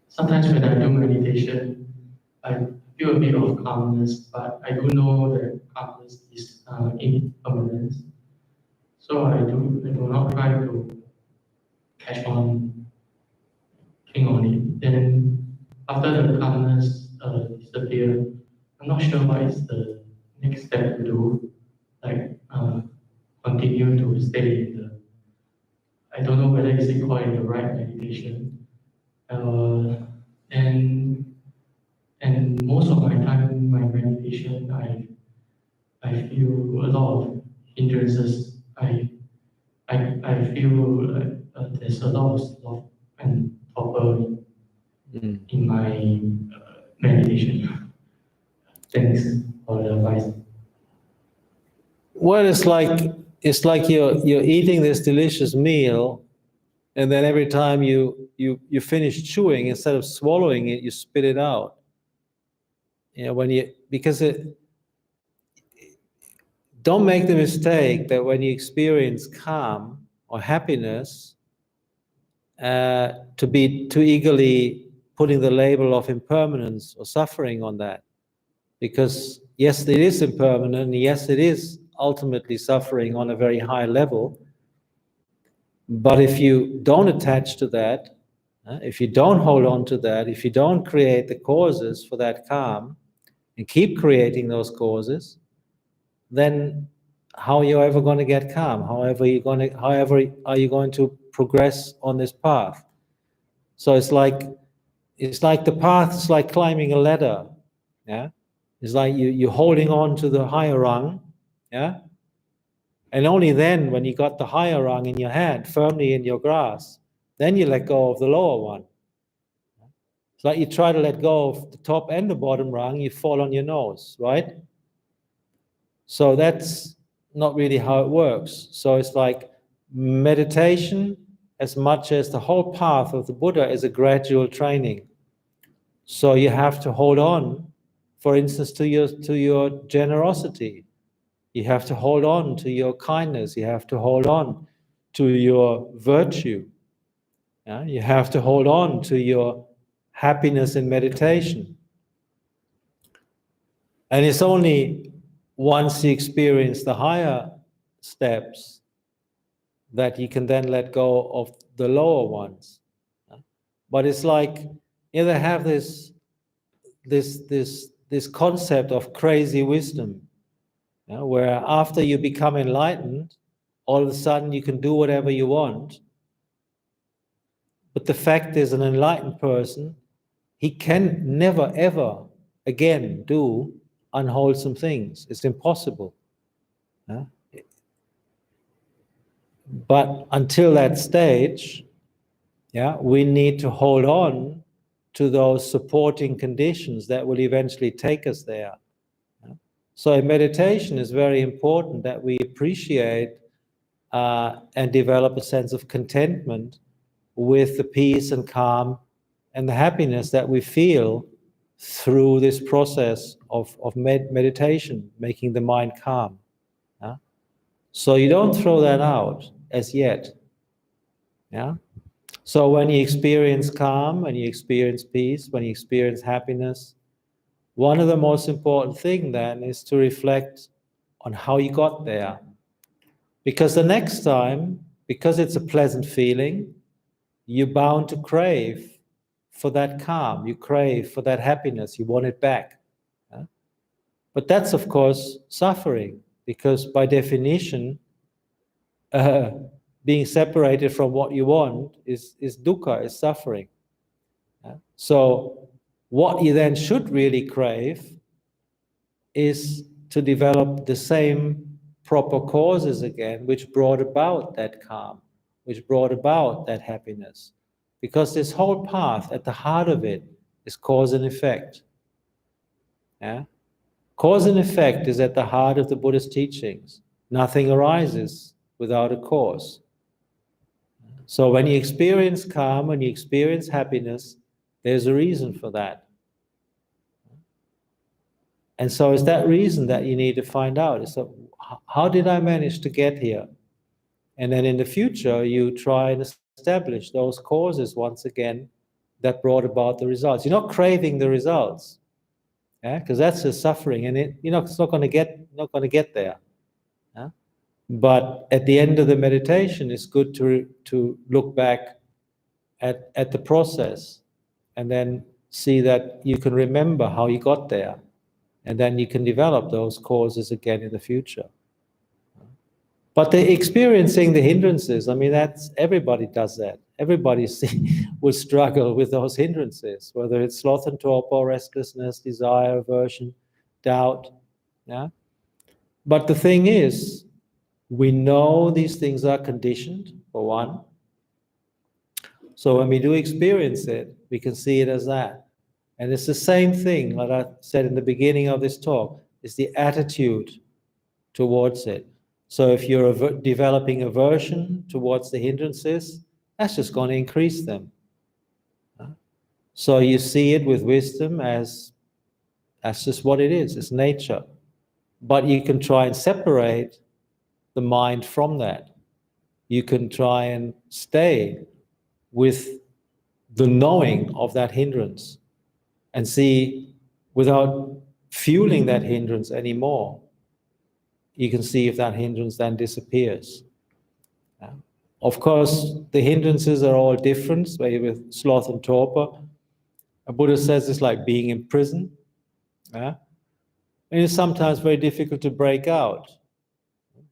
Sometimes when I do meditation, I feel a bit of calmness, but I do know that calmness is impermanent. So I do not try to catch on, cling on it. Then after the calmness disappears, I'm not sure what is the next step to do. Like continue to stay in the. I don't know whether is it called in the right meditation. And most of my time, my meditation, I feel a lot of hindrances. I feel there's a lot of sloth and torpor in my meditation. Thanks for the advice. Well, it's like you're eating this delicious meal, and then every time you finish chewing, instead of swallowing it, you spit it out. Don't make the mistake that when you experience calm or happiness, to be too eagerly putting the label of impermanence or suffering on that. Because yes, it is impermanent, and yes, it is ultimately suffering on a very high level. But if you don't attach to that, if you don't hold on to that, if you don't create the causes for that calm and keep creating those causes, then how are you ever going to get calm? However are you going to progress on this path? So it's like the path is like climbing a ladder. Yeah, it's like you're holding on to the higher rung. Yeah, and only then, when you got the higher rung in your hand, firmly in your grasp, then you let go of the lower one. It's like you try to let go of the top and the bottom rung, you fall on your nose, right? So that's not really how it works. So it's like meditation, as much as the whole path of the Buddha, is a gradual training. So you have to hold on, for instance, to your generosity. You have to hold on to your kindness. You have to hold on to your virtue. Yeah? You have to hold on to your happiness in meditation. And it's only once you experience the higher steps that you can then let go of the lower ones. But it's like, they have this concept of crazy wisdom, where after you become enlightened, all of a sudden you can do whatever you want. But the fact is, an enlightened person, he can never ever again do unwholesome things. It's impossible. But until that stage, we need to hold on to those supporting conditions that will eventually take us there. So in meditation, it's very important that we appreciate and develop a sense of contentment with the peace and calm and the happiness that we feel through this process of meditation, making the mind calm. So you don't throw that out as yet. So when you experience calm, when you experience peace, when you experience happiness, one of the most important things then is to reflect on how you got there. Because the next time, because it's a pleasant feeling, you're bound to crave for that calm, you crave for that happiness, you want it back. But that's, of course, suffering, because by definition, being separated from what you want is dukkha, is suffering. So what you then should really crave is to develop the same proper causes again, which brought about that calm, which brought about that happiness. Because this whole path, at the heart of it, is cause and effect. Cause and effect is at the heart of the Buddha's teachings. Nothing arises without a cause. So when you experience calm, when you experience happiness, there's a reason for that. And so it's that reason that you need to find out. So how did I manage to get here? And then in the future, you try and establish those causes once again that brought about the results. You're not craving the results, because that's just suffering, and it's not going to get there. But at the end of the meditation, it's good to look back at the process, and then see that you can remember how you got there, and then you can develop those causes again in the future. But experiencing the hindrances, that's, everybody does that. Everybody will struggle with those hindrances, whether it's sloth and torpor, restlessness, desire, aversion, doubt. But the thing is, we know these things are conditioned, for one. So when we do experience it, we can see it as that. And it's the same thing, like I said in the beginning of this talk, it's the attitude towards it. So if you're developing aversion towards the hindrances, that's just going to increase them. So you see it with wisdom as that's just what it is, it's nature. But you can try and separate the mind from that. You can try and stay with the knowing of that hindrance and see, without fueling that hindrance anymore, you can see if that hindrance then disappears. Of course, the hindrances are all different, maybe with sloth and torpor. A Buddha says it's like being in prison. And it's sometimes very difficult to break out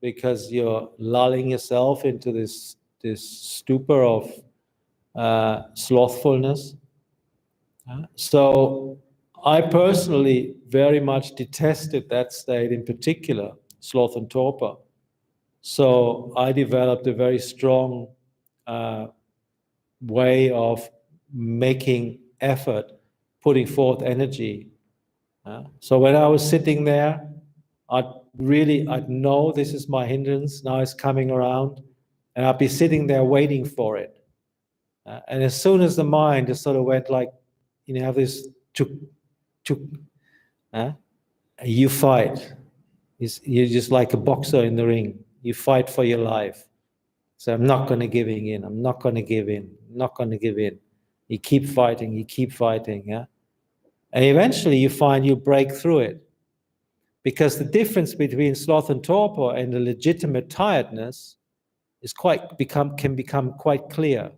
because you're lulling yourself into this stupor of slothfulness. So I personally very much detested that state in particular, sloth and torpor. So I developed a very strong way of making effort, putting forth energy. So when I was sitting there, I'd know this is my hindrance, now it's coming around, and I'd be sitting there waiting for it. And as soon as the mind just sort of went like, you have this chuk, chuk, you fight. You're just like a boxer in the ring. You fight for your life. So I'm not going to give in. I'm not going to give in. I'm not going to give in. You keep fighting. You keep fighting. Yeah. And eventually you find you break through it. Because the difference between sloth and torpor and the legitimate tiredness is can become quite clear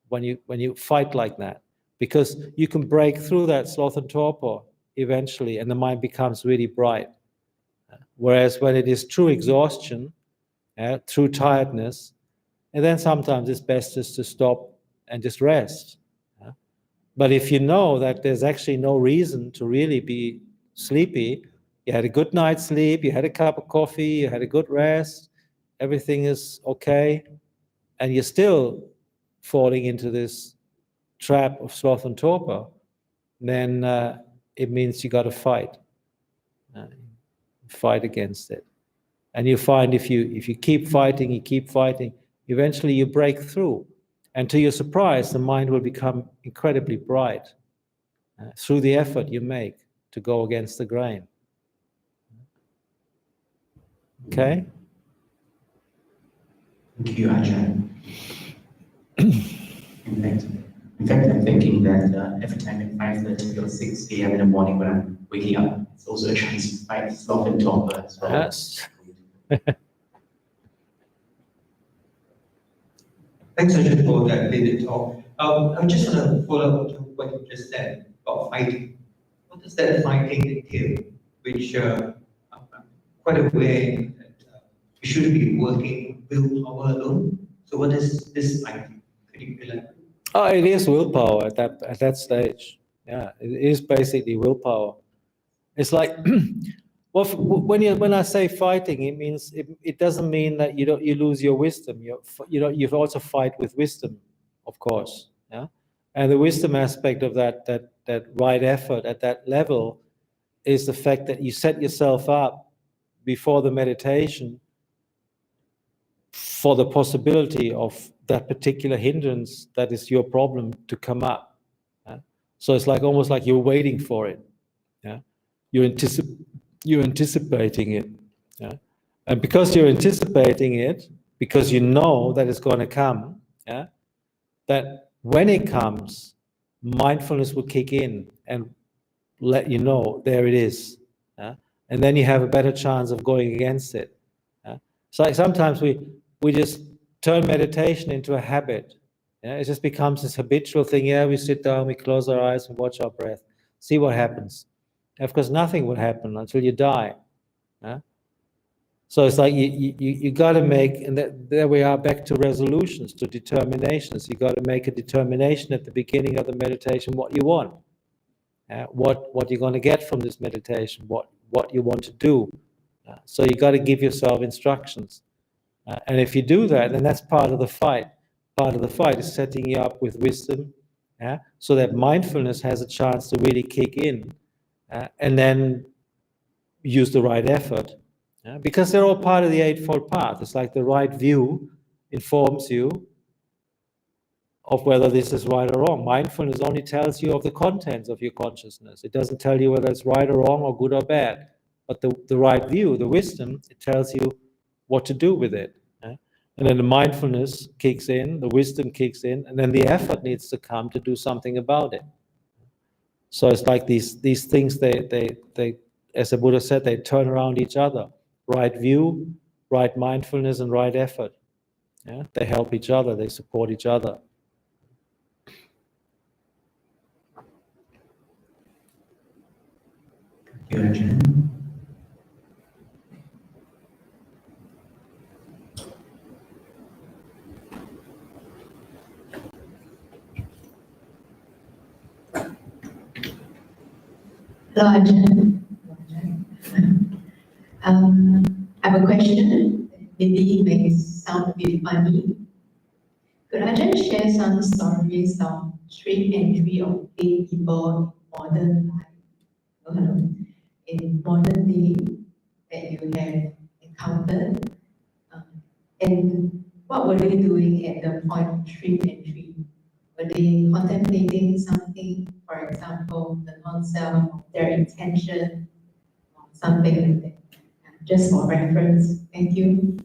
when you fight like that. Because you can break through that sloth and torpor eventually, and the mind becomes really bright. Whereas when it is true exhaustion, through tiredness, and then sometimes it's best just to stop and just rest. But if you know that there's actually no reason to really be sleepy, you had a good night's sleep, you had a cup of coffee, you had a good rest, everything is okay, and you're still falling into this trap of sloth and torpor, then it means you got to fight. Fight against it. And you find if you keep fighting, eventually you break through. And to your surprise, the mind will become incredibly bright through the effort you make to go against the grain. Okay? Thank you, Ajahn. In fact, I'm thinking that every time at 5:30 or 6 a.m. in the morning when I'm waking up, it's also a chance to fight sloth and torpor as well. Yes. Thanks, Ajahn, for that later talk. I just want to follow up to what you just said about fighting. What does that fighting entail? Which I'm quite aware that we shouldn't be working willpower alone. So what is this fighting? Could you elaborate? Oh, it is willpower at that stage. Yeah, it is basically willpower. It's like, well, when I say fighting, it means it doesn't mean that you lose your wisdom. You also fight with wisdom, of course. Yeah, and the wisdom aspect of that right effort at that level is the fact that you set yourself up before the meditation for the possibility of that particular hindrance that is your problem to come up. So it's like almost like you're waiting for it. Yeah, you're anticipating it. Yeah, and because you're anticipating it, because you know that it's going to come. Yeah, that when it comes, mindfulness will kick in and let you know there it is. Yeah? And then you have a better chance of going against it. Yeah? So like sometimes we just turn meditation into a habit. Yeah? It just becomes this habitual thing. Yeah, we sit down, we close our eyes, and watch our breath, see what happens. And of course, nothing will happen until you die. Yeah? So it's like you got to make, and there we are back to resolutions, to determinations. You got to make a determination at the beginning of the meditation what you want, what you're going to get from this meditation, what you want to do. So you got to give yourself instructions, and if you do that, then that's part of the fight. Part of the fight is setting you up with wisdom, so that mindfulness has a chance to really kick in, and then use the right effort. Because they're all part of the Eightfold Path. It's like the right view informs you of whether this is right or wrong. Mindfulness only tells you of the contents of your consciousness. It doesn't tell you whether it's right or wrong or good or bad. But the right view, the wisdom, it tells you what to do with it. And then the mindfulness kicks in, the wisdom kicks in, and then the effort needs to come to do something about it. So it's like these things, they as the Buddha said, they turn around each other. Right view, right mindfulness, and right effort. Yeah? They help each other, they support each other. Thank you, Ajahn. Hello, Ajahn. I have a question. Maybe it may sound a bit funny. Could Ajahn share some stories of stream entry of gay people in modern life? Hello. In modern day that you have encountered? And what were they doing at the point of stream entry? Were they contemplating something, for example, the non-self, their intention, or something like that? Just for reference. Thank you.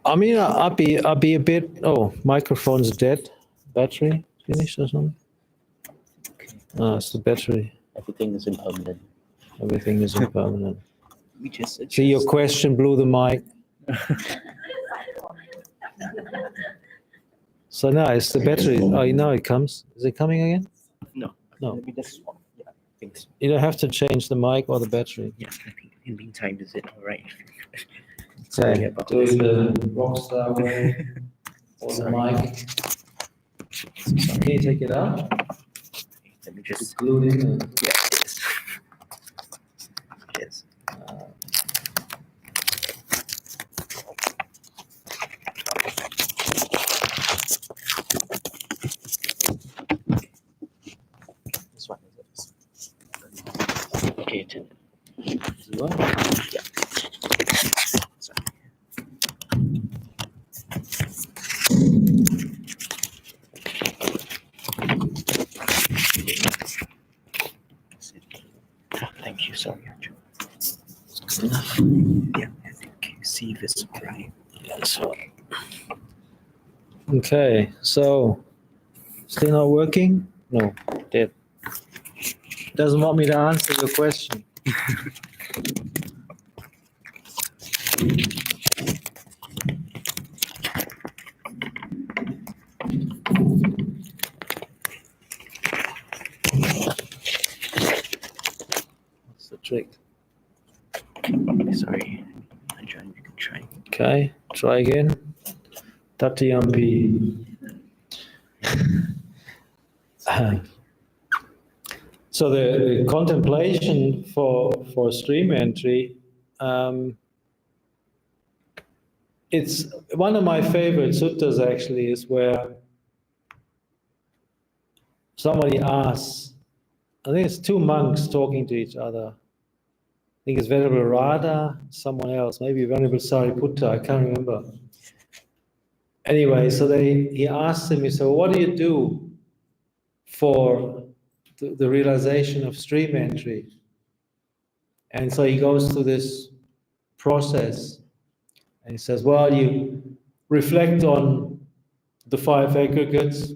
I mean, I'll be a bit. Oh, microphone's dead. Battery finished or something? Ah, it's the battery. Everything is impermanent. Everything is impermanent. We just See, your question blew the mic. So now it's the battery. Oh, now it comes. Is it coming again? No. No. Let me just swap. Yeah, I think so. You don't have to change the mic or the battery. Yeah, I think in the meantime, is it all right? Okay, about do it the rockstar way or the Sorry. mic. Can you take it out? Let me just. Glue it in. Yeah, it is. Yes. This one is it. Okay, turn it. Is it what? Yeah. Sorry. Thank you. Sorry, Ajahn. Good enough. Yeah, I think see if it's right. So, okay, so still not working? No, dead. Doesn't want me to answer your question. What's the trick? Sorry, Ajahn, you can try. Okay, try again. Tatyampi. So the contemplation for stream entry, it's one of my favorite suttas actually, is where somebody asks, I think it's two monks talking to each other. I think it's Venerable Radha, someone else, maybe Venerable Sariputta, I can't remember. Anyway, so he asked him, he said, what do you do for the realization of stream entry? And so he goes through this process and he says, well, you reflect on the five aggregates,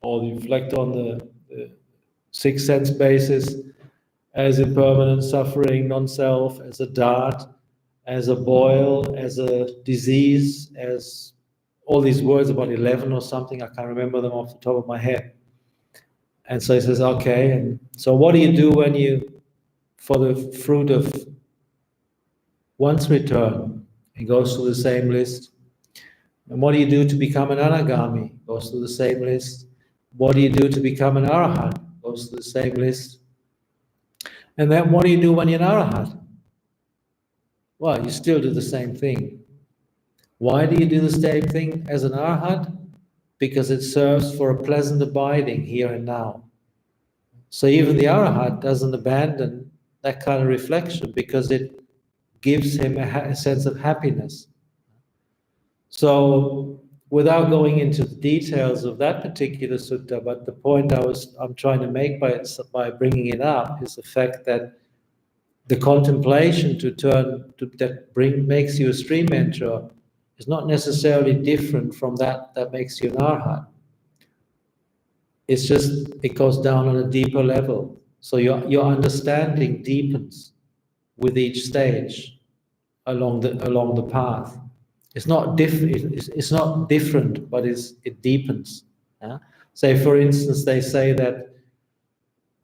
or you reflect on the six sense basis as impermanent, suffering, non-self, as a dart, as a boil, as a disease, as all these words, about 11 or something, I can't remember them off the top of my head. And so he says, okay, and so what do you do when you, for the fruit of once return? He goes through the same list. And what do you do to become an anagami? Goes through the same list. What do you do to become an arahant? Goes through the same list. And then what do you do when you're an arahant? Well, you still do the same thing. Why do you do the same thing as an arahant? Because it serves for a pleasant abiding here and now. So even the arahant doesn't abandon that kind of reflection because it gives him a sense of happiness. So without going into the details of that particular sutta, but the point I'm trying to make by bringing it up is the fact that the contemplation makes you a stream enterer is not necessarily different from that makes you an arhat. It's just, it goes down on a deeper level. So your understanding deepens with each stage along the path. It's not different. It's not different, but it deepens. Yeah? Say, for instance, they say that,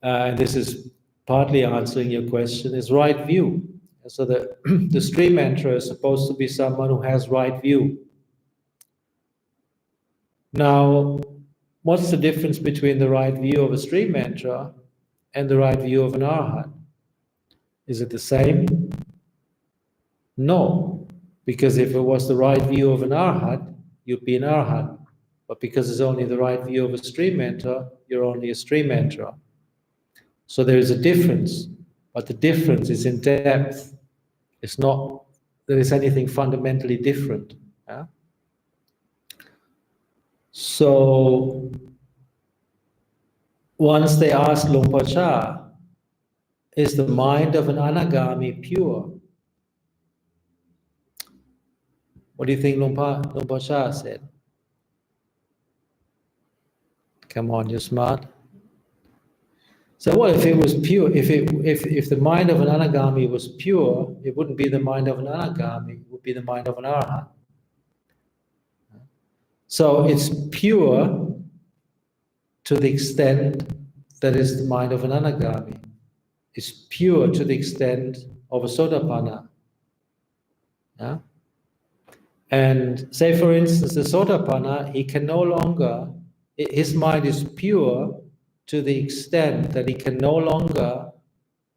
and this is partly answering your question, is right view. So the stream enterer is supposed to be someone who has right view. Now, what's the difference between the right view of a stream enterer and the right view of an arhat? Is it the same? No, because if it was the right view of an arhat, you'd be an arhat. But because it's only the right view of a stream enterer, you're only a stream enterer. So there is a difference, but the difference is in depth. It's not there is anything fundamentally different. Yeah? So once they asked Luang Por Chah, is the mind of an anagami pure? What do you think Luang Por Chah said? Come on, you're smart. So well, if it was pure, if the mind of an anagami was pure, it wouldn't be the mind of an anagami, it would be the mind of an arhat. So it's pure to the extent that is the mind of an anagami. It's pure to the extent of a sotapanna. Yeah? And say, for instance, the sotapanna, he can no longer, his mind is pure to the extent that he can no longer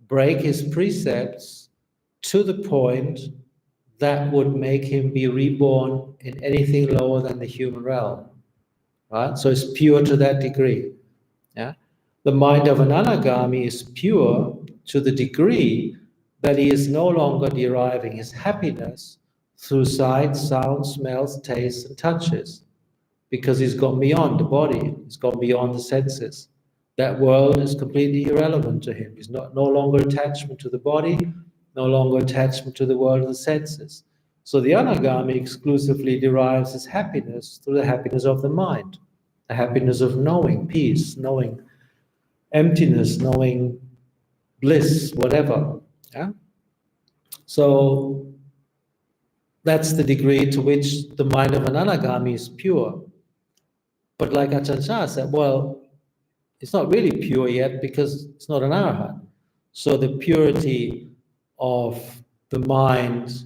break his precepts to the point that would make him be reborn in anything lower than the human realm. Right? So it's pure to that degree. Yeah? The mind of an anagami is pure to the degree that he is no longer deriving his happiness through sight, sound, smells, tastes, and touches, because he's gone beyond the body, he's gone beyond the senses. That world is completely irrelevant to him. He's no longer attachment to the body, no longer attachment to the world of the senses. So the anagami exclusively derives his happiness through the happiness of the mind, the happiness of knowing peace, knowing emptiness, knowing bliss, whatever. Yeah? So that's the degree to which the mind of an anagami is pure. But like Ajahn Chah said, well, it's not really pure yet because it's not an arhat. So the purity of the mind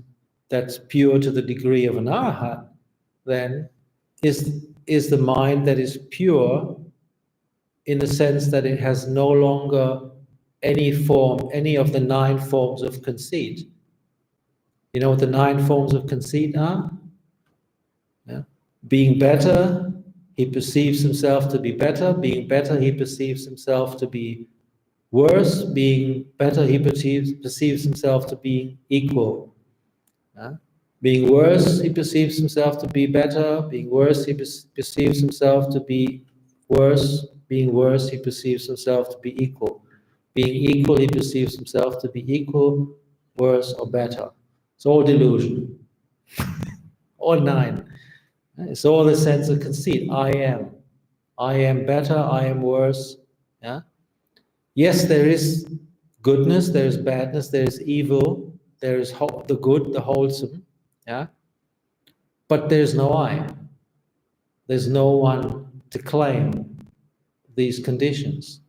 that's pure to the degree of an arhat then is the mind that is pure in the sense that it has no longer any of the 9 forms of conceit. You know what the 9 forms of conceit are? Yeah? Being better, he perceives himself to be better. Being better, he perceives himself to be worse. Being better, he perceives himself to be equal. Yeah? Being worse, he perceives himself to be better. Being worse, he perceives himself to be worse. Being worse, he perceives himself to be equal. Being equal, he perceives himself to be equal, worse, or better. It's all delusion. All 9. It's all the sense of conceit. I am better, I am worse. Yeah? Yes, there is goodness, there is badness, there is evil, there is the good, the wholesome. Yeah? But there's no I. There's no one to claim these conditions.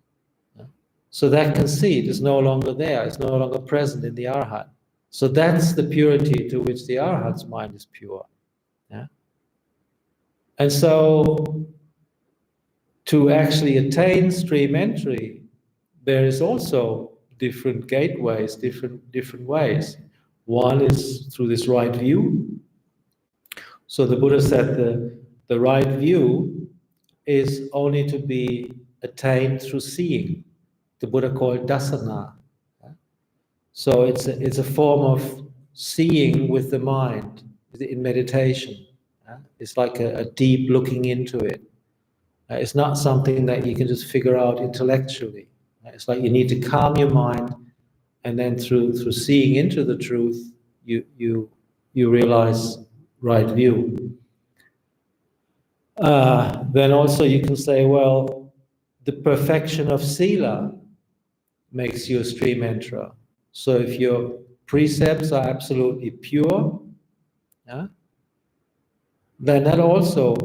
Yeah? So that conceit is no longer there, it's no longer present in the arhat. So that's the purity to which the arhat's mind is pure. Yeah? And so, to actually attain stream entry, there is also different gateways, different ways. One is through this right view. So the Buddha said the right view is only to be attained through seeing. The Buddha called dasana. So it's a form of seeing with the mind in meditation. It's like a deep looking into it. It's not something that you can just figure out intellectually. It's like you need to calm your mind, and then through seeing into the truth, you realize right view. Then also you can say, well, the perfection of sila makes you a stream enterer. So if your precepts are absolutely pure, yeah, then that also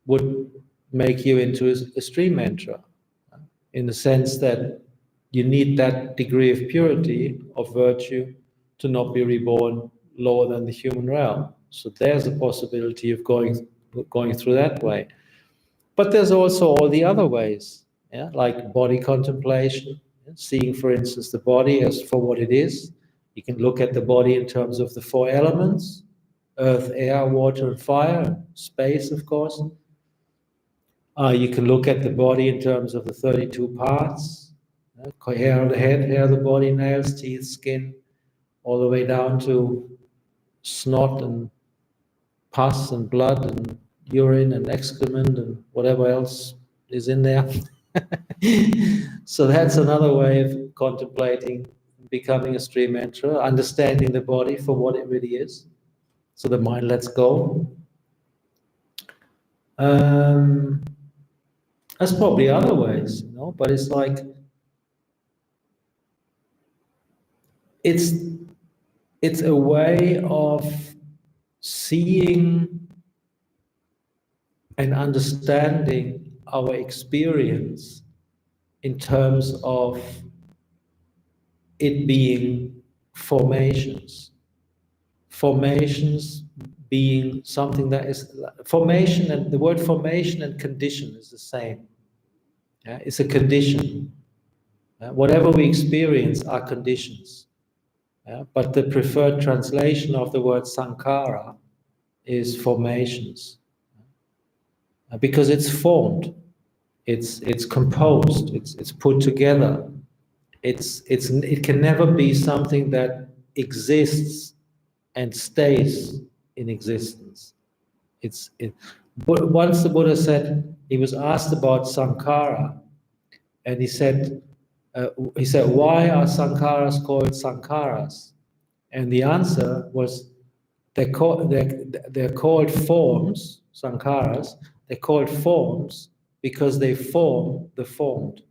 would make you into a stream enterer, in the sense that you need that degree of purity, of virtue, to not be reborn lower than the human realm. So there's a possibility of going through that way. But there's also all the other ways, yeah, like body contemplation, seeing, for instance, the body as for what it is. You can look at the body in terms of the four elements: earth, air, water, and fire, space, of course. You can look at the body in terms of the 32 parts: hair on the head, hair of the body, nails, teeth, skin, all the way down to snot and pus and blood and urine and excrement and whatever else is in there. So that's another way of contemplating becoming a stream enterer, understanding the body for what it really is. So the mind lets go. There's probably other ways, you know, but it's like it's a way of seeing and understanding our experience in terms of it being formations. Formations being something that is formation, and the word formation and condition is the same. Yeah? It's a condition. Whatever we experience are conditions. Yeah? But the preferred translation of the word sankhara is formations. Because it's formed, it's composed, it's put together. It can never be something that exists and stays in existence. But once the Buddha said, he was asked about sankhara, and he said, why are sankharas called sankharas? And the answer was, they're called forms, sankharas. They're called forms because they form the formed.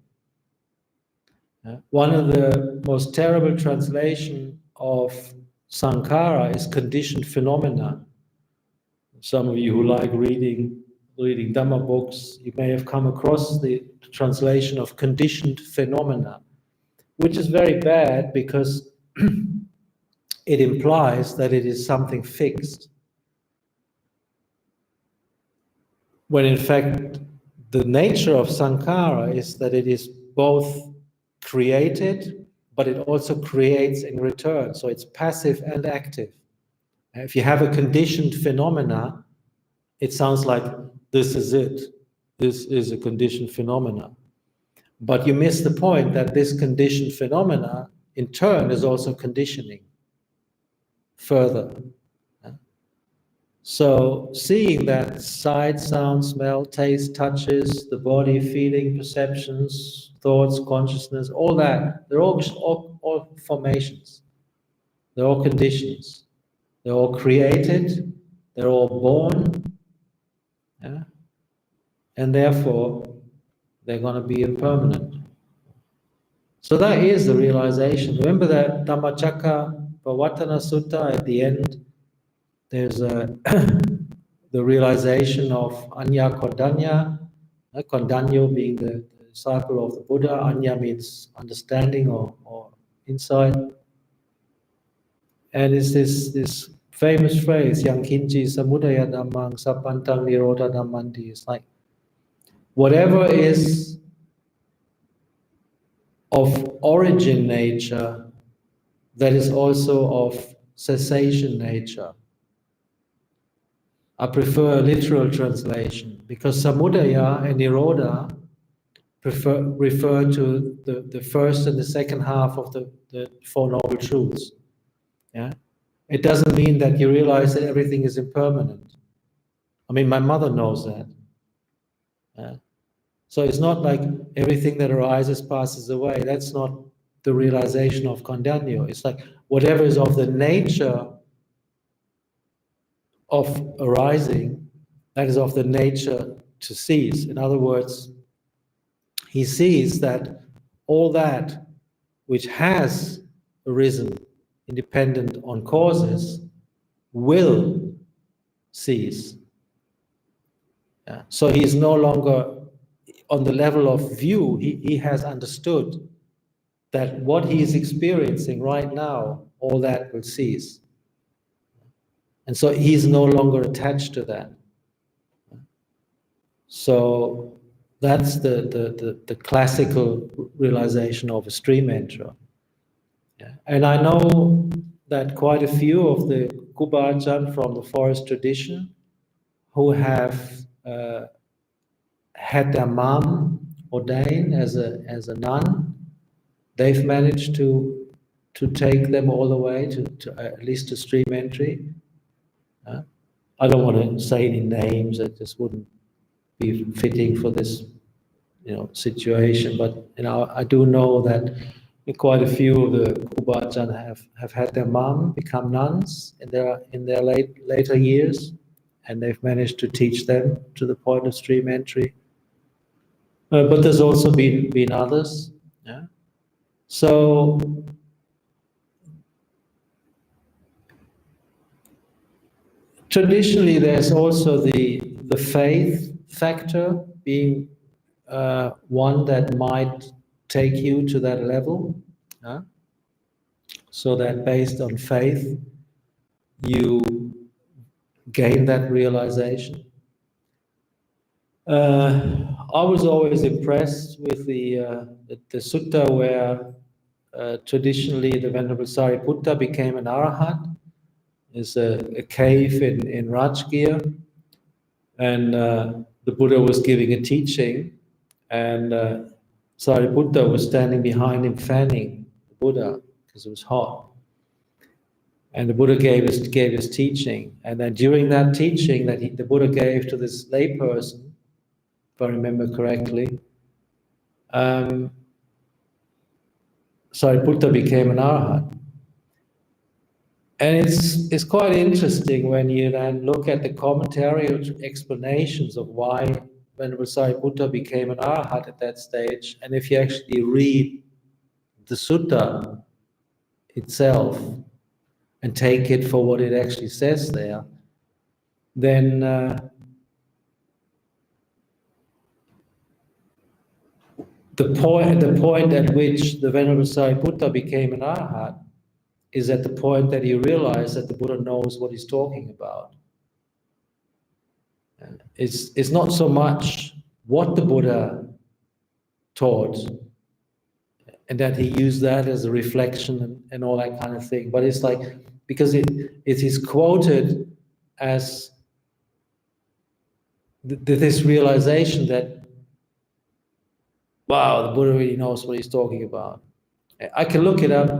One of the most terrible translation of sankhara is conditioned phenomena. Some of you who like reading Dhamma books, you may have come across the translation of conditioned phenomena, which is very bad because it implies that it is something fixed. When in fact, the nature of sankhara is that it is both created, but it also creates in return. So it's passive and active. If you have a conditioned phenomena, it sounds like this is it. This is a conditioned phenomena. But you miss the point that this conditioned phenomena in turn is also conditioning further. So seeing that sight, sound, smell, taste, touches, the body, feeling, perceptions, thoughts, consciousness, all that, they're all formations. They're all conditions. They're all created. They're all born. Yeah? And therefore, they're going to be impermanent. So that is the realization. Remember that Dhammacakkappavattana Sutta at the end, there's the realization of Anya Kondanya, Kondanyo being the disciple of the Buddha. Anya means understanding or insight. And it's this famous phrase, Yang Kinchi Samudaya Dhammang Sapantang Nirodha Dhammanti. It's like, whatever is of origin nature, that is also of cessation nature. I prefer a literal translation because samudaya and nirodha refer to the first and the second half of the Four Noble Truths. Yeah? It doesn't mean that you realize that everything is impermanent. I mean, my mother knows that. Yeah? So it's not like everything that arises passes away. That's not the realization of Kondanyo. It's like whatever is of the nature of arising, that is of the nature to cease. In other words, he sees that all that which has arisen independent on causes will cease. Yeah. So he's no longer on the level of view. He has understood that what he is experiencing right now, all that will cease. And so he's no longer attached to that. So that's the classical realization of a stream enterer. Yeah. And I know that quite a few of the Ajahn from the forest tradition who have had their mom ordained as a nun, they've managed to take them all the way to at least to stream entry. I don't want to say any names, that just wouldn't be fitting for this, situation. But I do know that quite a few of the Ajahn have had their mom become nuns in their later years, and they've managed to teach them to the point of stream entry. But there's also been others. Yeah. So traditionally, there's also the faith factor being one that might take you to that level. So that based on faith, you gain that realization. I was always impressed with the sutta where traditionally the Venerable Sariputta became an arahant. It's a cave in Rajgir, and the Buddha was giving a teaching, and Sariputta was standing behind him fanning the Buddha because it was hot. And the Buddha gave his teaching, and then during that teaching that the Buddha gave to this layperson, if I remember correctly, Sariputta became an arahant. And it's quite interesting when you then look at the commentary explanations of why Venerable Sariputta became an arahant at that stage, and if you actually read the sutta itself and take it for what it actually says there, then the point at which the Venerable Sariputta became an arahant is at the point that he realized that the Buddha knows what he's talking about. It's not so much what the Buddha taught and that he used that as a reflection and all that kind of thing, but it's like, because it is quoted as this realization that, wow, the Buddha really knows what he's talking about. I can look it up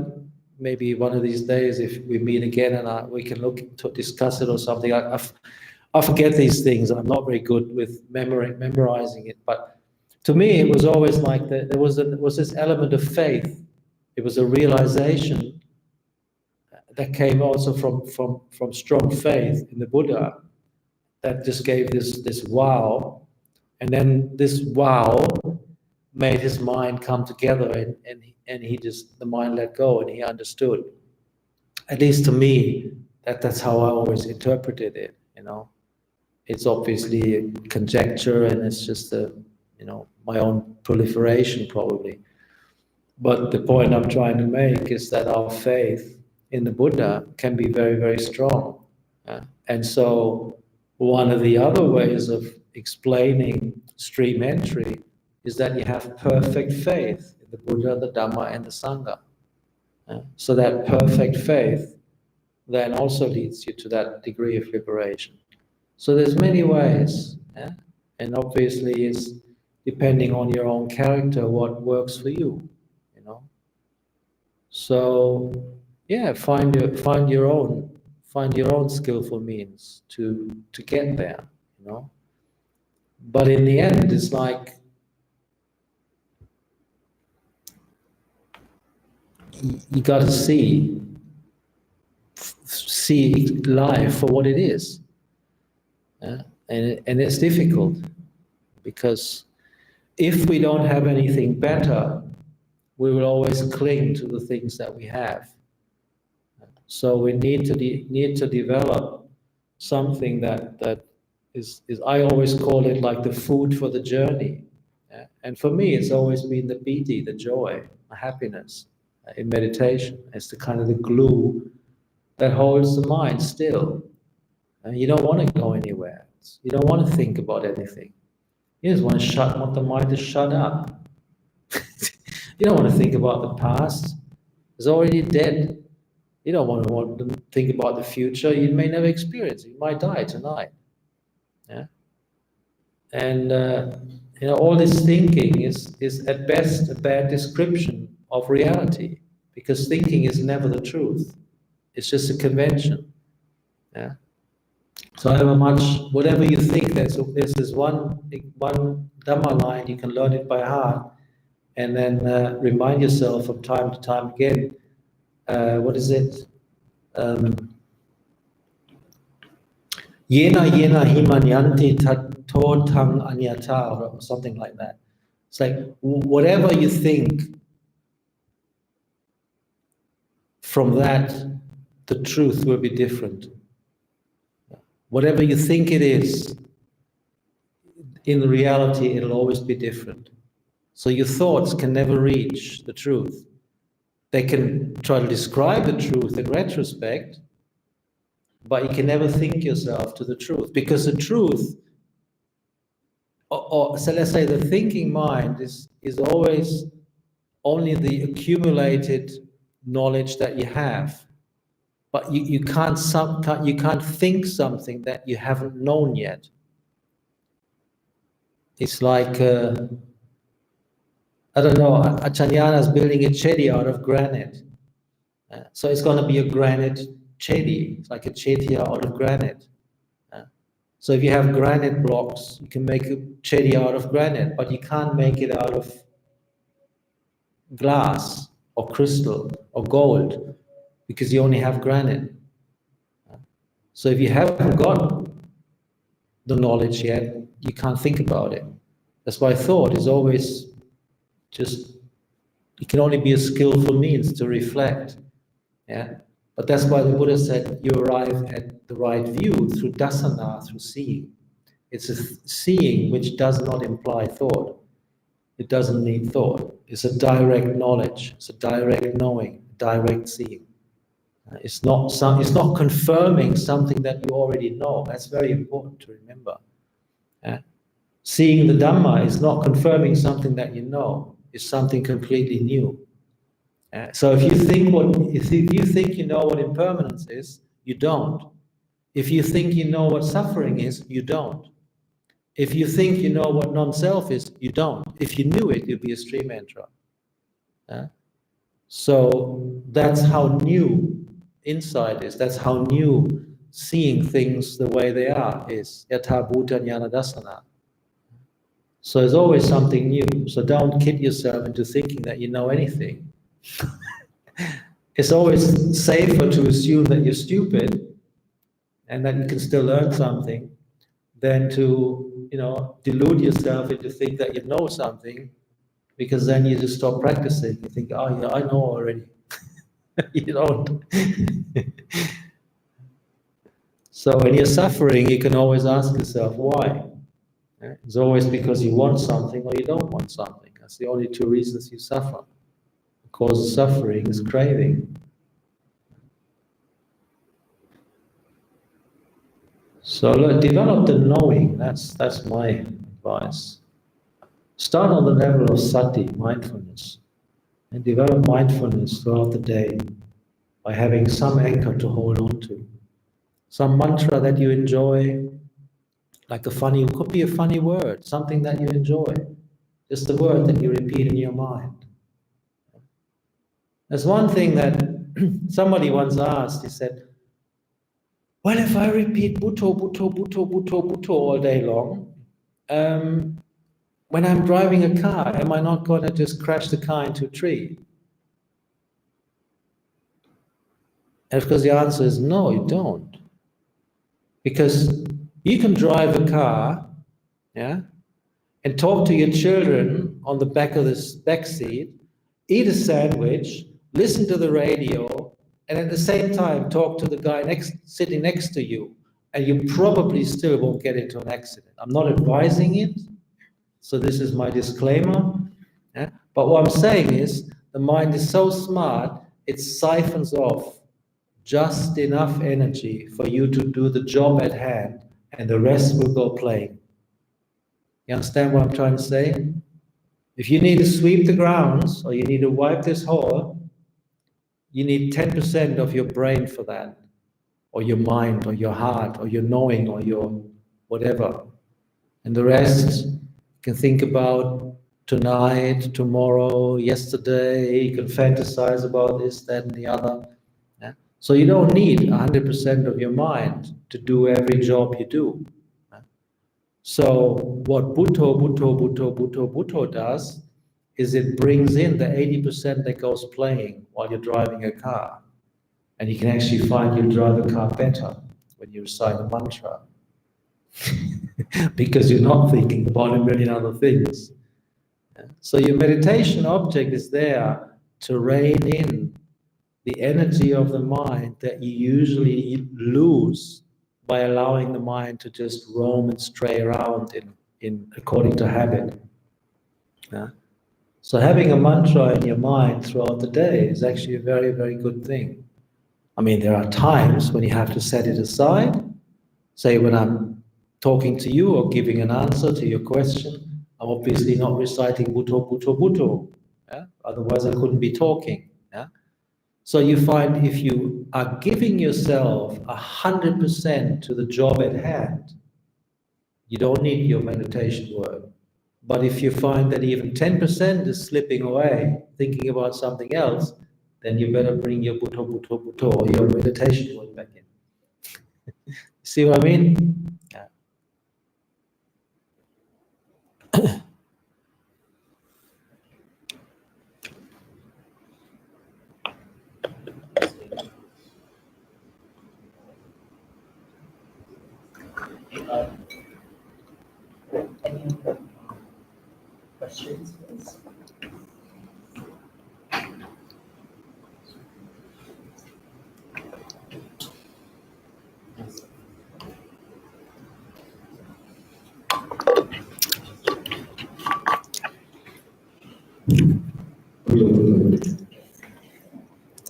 maybe one of these days if we meet again, and we can look to discuss it or something. I forget these things, and I'm not very good with memorizing it. But to me, it was always like there was this element of faith. It was a realization that came also from strong faith in the Buddha that just gave this wow, and then this wow made his mind come together, and the mind let go, and he understood. At least to me, that's how I always interpreted it. It's obviously a conjecture, and it's just my own proliferation probably. But the point I'm trying to make is that our faith in the Buddha can be very, very strong. And so one of the other ways of explaining stream entry is that you have perfect faith in the Buddha, the Dhamma, and the Sangha. So that perfect faith then also leads you to that degree of liberation. So there's many ways, and obviously it's depending on your own character what works for you, So find your own skillful means to get there, But in the end, it's like you got to see life for what it is, and it's difficult because if we don't have anything better we will always cling to the things that we have. So we need to develop something that is I always call it like the food for the journey. And for me, it's always been the piti, the joy, the happiness in meditation. It's the kind of the glue that holds the mind still. And you don't want to go anywhere. You don't want to think about anything. You just want the mind to shut up. You don't want to think about the past. It's already dead. You don't want to think about the future. You may never experience it. You might die tonight. Yeah. And all this thinking is at best a bad description of reality, because thinking is never the truth. It's just a convention. Yeah. So however much, whatever you think, there's this one Dhamma line, you can learn it by heart, and then remind yourself from time to time again. What is it? Yena yena himanyanti tato tang anyata, or something like that. It's like whatever you think, from that, the truth will be different. Whatever you think it is, in reality, it'll always be different. So your thoughts can never reach the truth. They can try to describe the truth in retrospect, but you can never think yourself to the truth, because the truth, so let's say the thinking mind is always only the accumulated knowledge that you have, but you can't think something that you haven't known yet. It's like I don't know, Ajahn is building a chedi out of granite. So it's going to be a granite chedi. It's like a chetia out of granite. So if you have granite blocks, you can make a chedi out of granite, but you can't make it out of glass or crystal or gold, because you only have granite. So if you haven't got the knowledge yet, you can't think about it. That's why thought is always just, it can only be a skillful means to reflect. Yeah, but that's why the Buddha said you arrive at the right view through dasana, through seeing. It's a seeing which does not imply thought. It doesn't need thought. It's a direct knowledge. It's a direct knowing, direct seeing. It's not confirming something that you already know. That's very important to remember. Seeing the Dhamma is not confirming something that you know. It's something completely new. So if you think you know what impermanence is, you don't. If you think you know what suffering is, you don't. If you think you know what non-self is, you don't. If you knew it, you'd be a stream enterer. So that's how new insight is. That's how new seeing things the way they are is. Yatha bhuta jnana dasana. So there's always something new. So don't kid yourself into thinking that you know anything. It's always safer to assume that you're stupid and that you can still learn something than to, delude yourself into think that you know something, because then you just stop practicing. You think, oh yeah, I know already. You don't. So when you're suffering, you can always ask yourself, why? It's always because you want something or you don't want something. That's the only two reasons you suffer. The cause of suffering is craving. So look, develop the knowing. That's my advice. Start on the level of sati, mindfulness, and develop mindfulness throughout the day by having some anchor to hold on to. Some mantra that you enjoy, like it could be a funny word, something that you enjoy, just the word that you repeat in your mind. There's one thing that somebody once asked, he said, well, if I repeat Bhutto, Bhutto, Bhutto, Bhutto, Bhutto all day long, when I'm driving a car, am I not going to just crash the car into a tree? And of course the answer is no, you don't. Because you can drive a car, and talk to your children on the back of this back seat. eat a sandwich, listen to the radio, and at the same time talk to the guy sitting next to you, and you probably still won't get into an accident. I'm not advising it, so this is my disclaimer. Yeah? But what I'm saying is, the mind is so smart, it siphons off just enough energy for you to do the job at hand, and the rest will go playing. You understand what I'm trying to say? If you need to sweep the grounds, or you need to wipe this hall, you need 10% of your brain for that, or your mind, or your heart, or your knowing, or your whatever. And the rest, you can think about tonight, tomorrow, yesterday, you can fantasize about this, that, and the other. Yeah? So you don't need 100% of your mind to do every job you do. Yeah? So what Bhutto does is it brings in the 80% that goes playing while you're driving a car. And you can actually find you drive a car better when you recite a mantra. Because you're not thinking about a million other things. So your meditation object is there to rein in the energy of the mind that you usually lose by allowing the mind to just roam and stray around in according to habit. Yeah? So having a mantra in your mind throughout the day is actually a very, very good thing. I mean, there are times when you have to set it aside. Say when I'm talking to you or giving an answer to your question, I'm obviously not reciting Bhutto. Yeah? Otherwise I couldn't be talking. Yeah? So you find if you are giving yourself 100% to the job at hand, you don't need your meditation work. But if you find that even 10% is slipping away, thinking about something else, then you better bring your Bhutto, or your meditation work back in. See what I mean? Yeah. Any questions, please?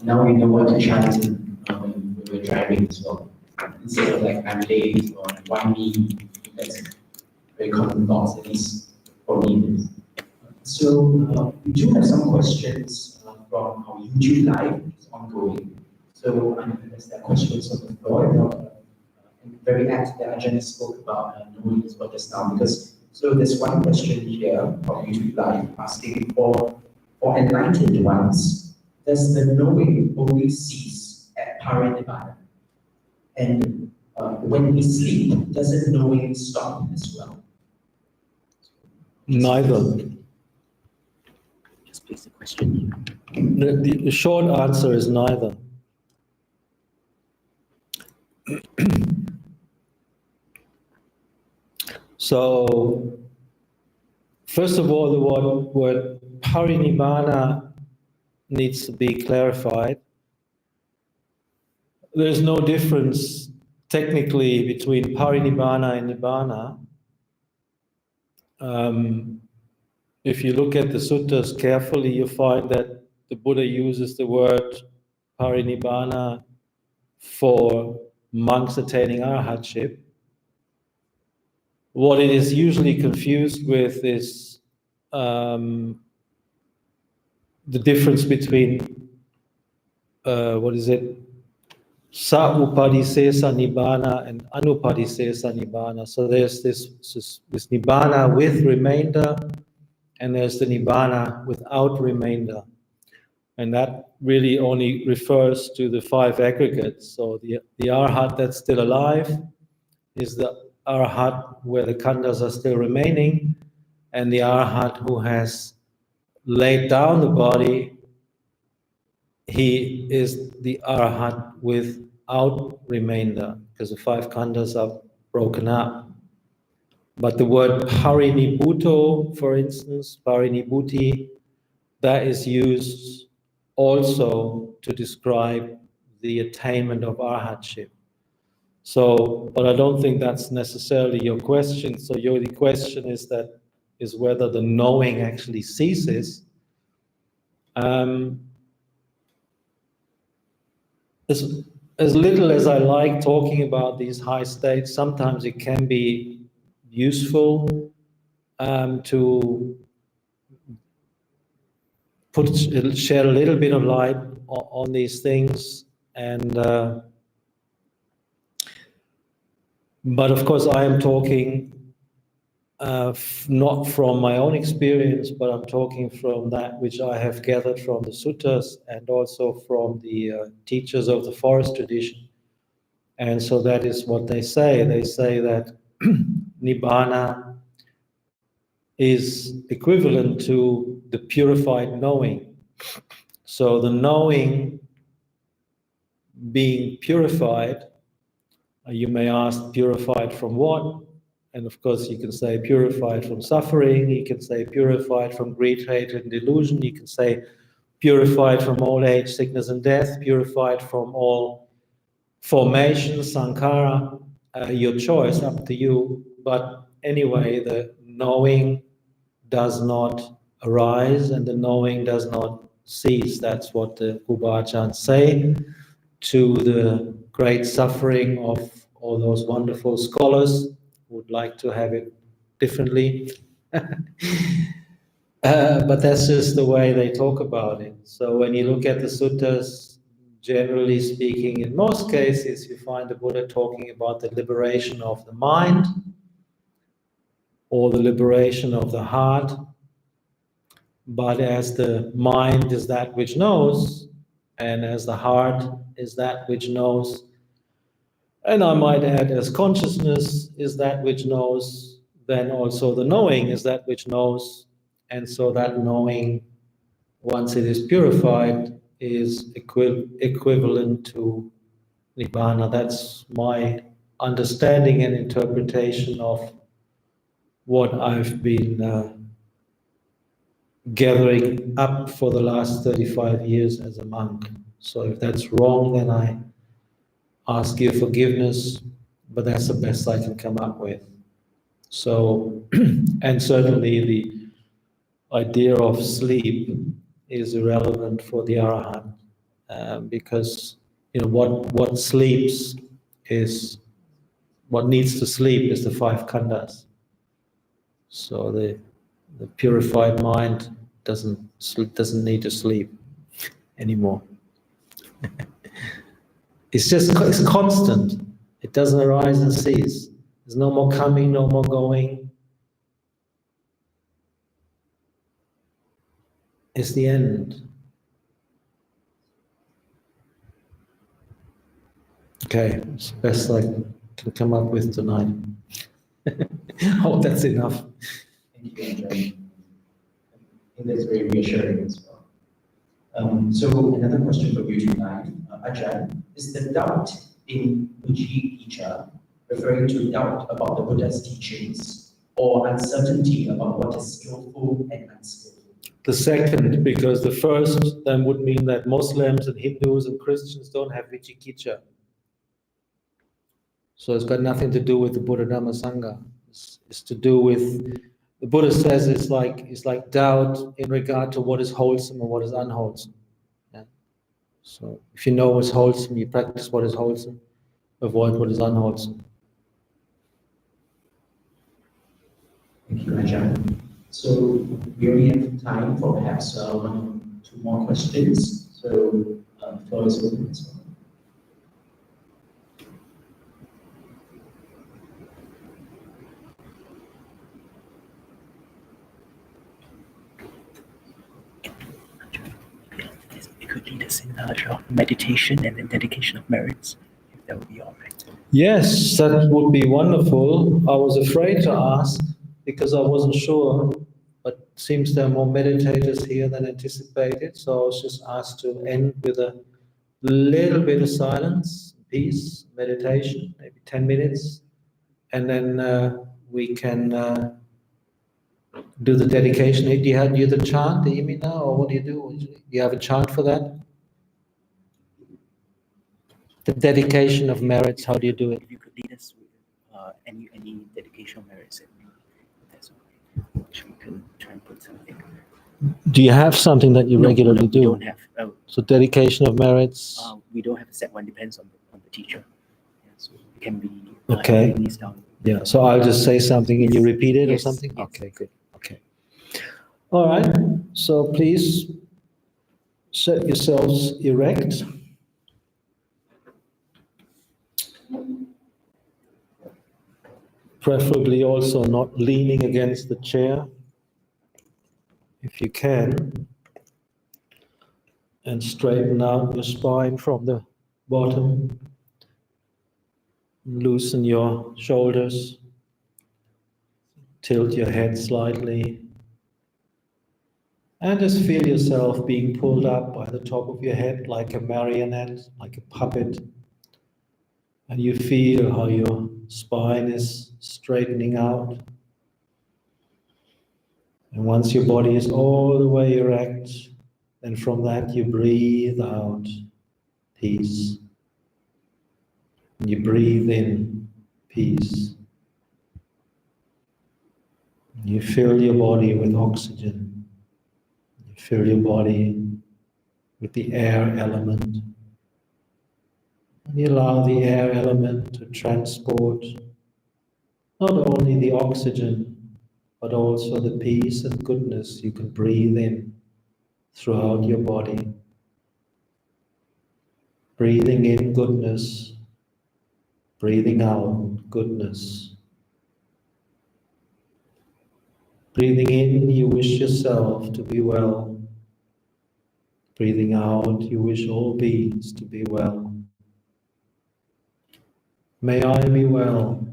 Now we know what to chant when we're driving as well. Instead of like I'm late or why me, that's very common thoughts, at least for me. So we do have some questions from our YouTube live, it's ongoing. So unless there are questions on the floor, I'm very apt that Ajahn spoke about knowing as well just now, because so there's one question here from YouTube live asking for enlightened ones, does the knowing only cease at parinibbana? And when we sleep, does the knowing stop as well? Neither. Just please the question. The short answer is neither. So, first of all, the word parinibbana needs to be clarified. There's no difference technically between parinibbana and nibbana. If you look at the suttas carefully, you find that the Buddha uses the word parinibbana for monks attaining arhatship. What it is usually confused with is the difference between sa upadisesa nibbana and anupadisesa nibbana. So there's this nibbana with remainder, and there's the nibbana without remainder. And that really only refers to the 5 aggregates. So the arhat that's still alive is the arhat where the khandhas are still remaining, and the arhat who has laid down the body, he is the arhat without remainder, because the 5 khandhas are broken up. But the word parinibhuto, for instance, parinibhuti, that is used also to describe the attainment of arhatship. So, but I don't think that's necessarily your question. So your the question is whether the knowing actually ceases. As little as I like talking about these high states, sometimes it can be useful to shed a little bit of light on these things, and but of course I am talking not from my own experience, but I'm talking from that which I have gathered from the suttas and also from the teachers of the forest tradition. And so that is what they say. They say that Nibbana is equivalent to the purified knowing. So the knowing being purified, you may ask, purified from what? And of course, you can say purified from suffering, you can say purified from greed, hatred, and delusion, you can say purified from old age, sickness, and death, purified from all formation, sankhara, your choice, up to you. But anyway, the knowing does not arise and the knowing does not cease. That's what the Ajahn say to the great suffering of all those wonderful scholars who would like to have it differently. But that's just the way they talk about it. So when you look at the suttas, generally speaking, in most cases, you find the Buddha talking about the liberation of the mind or the liberation of the heart. But as the mind is that which knows, and as the heart is that which knows, and I might add, as consciousness is that which knows, then also the knowing is that which knows. And so that knowing, once it is purified, is equivalent to Nibbana. That's my understanding and interpretation of what I've been gathering up for the last 35 years as a monk. So if that's wrong, then I ask your forgiveness, but that's the best I can come up with. So, and certainly the idea of sleep is irrelevant for the Arahant, because what sleeps is what needs to sleep is the five khandhas. So the purified mind doesn't need to sleep anymore. It's constant. It doesn't arise and cease. There's no more coming, no more going. It's the end. Okay, it's the best I can come up with tonight. Hope that's enough. Thank you, Ajahn. I think that's very reassuring as well. So another question for you tonight, Ajahn, is the doubt in Uji referring to doubt about the Buddha's teachings or uncertainty about what is skillful and unskillful? The second, because the first then would mean that Muslims and Hindus and Christians don't have Vichikicha. So it's got nothing to do with the Buddha Dhamma Sangha. It's to do with, the Buddha says it's like doubt in regard to what is wholesome and what is unwholesome. Yeah? So if you know what's wholesome, you practice what is wholesome, avoid what is unwholesome. Thank you, Ajahn. So we only have time for perhaps 1 or 2 more questions. So the floor is open as well. It could lead us in meditation and then dedication of merits, if that would be all right. Yes, that would be wonderful. I was afraid to ask because I wasn't sure, but it seems there are more meditators here than anticipated. So I was just asked to end with a little bit of silence, peace, meditation, maybe 10 minutes, and then we can do the dedication. Do you do the chant, the imina, or what do you do? Do you have a chant for that? The dedication of merits, how do you do it? If you could lead us with any dedication of merits, if that's okay. We can try and put something. Do you have something that you regularly we do? don't have. So dedication of merits. We don't have a set one. Depends on the teacher. Yeah, so it can be. Okay. List down. Yeah. So I'll just say something and you repeat it or Yes, something. yes. Okay. Good. Okay. All right. So please set yourselves erect. Preferably also not leaning against the chair, if you can. And straighten out your spine from the bottom. Loosen your shoulders. Tilt your head slightly. And just feel yourself being pulled up by the top of your head like a marionette, like a puppet. And you feel how your spine is straightening out. And once your body is all the way erect, then from that you breathe out peace. And you breathe in peace. You fill your body with oxygen. You fill your body with the air element. And you allow the air element to transport not only the oxygen, but also the peace and goodness you can breathe in throughout your body. Breathing in goodness, breathing out goodness. Breathing in, you wish yourself to be well. Breathing out, you wish all beings to be well. May I be well.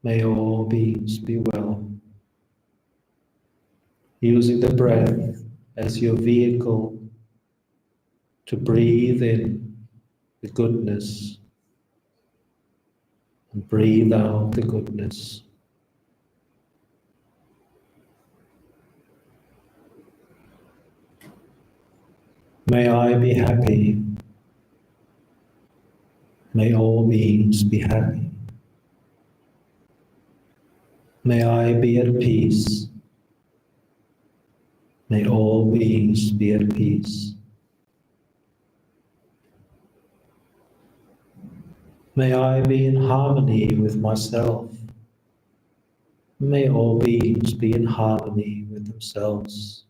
May all beings be well. Using the breath as your vehicle to breathe in the goodness and breathe out the goodness. May I be happy. May all beings be happy. May I be at peace. May all beings be at peace. May I be in harmony with myself. May all beings be in harmony with themselves.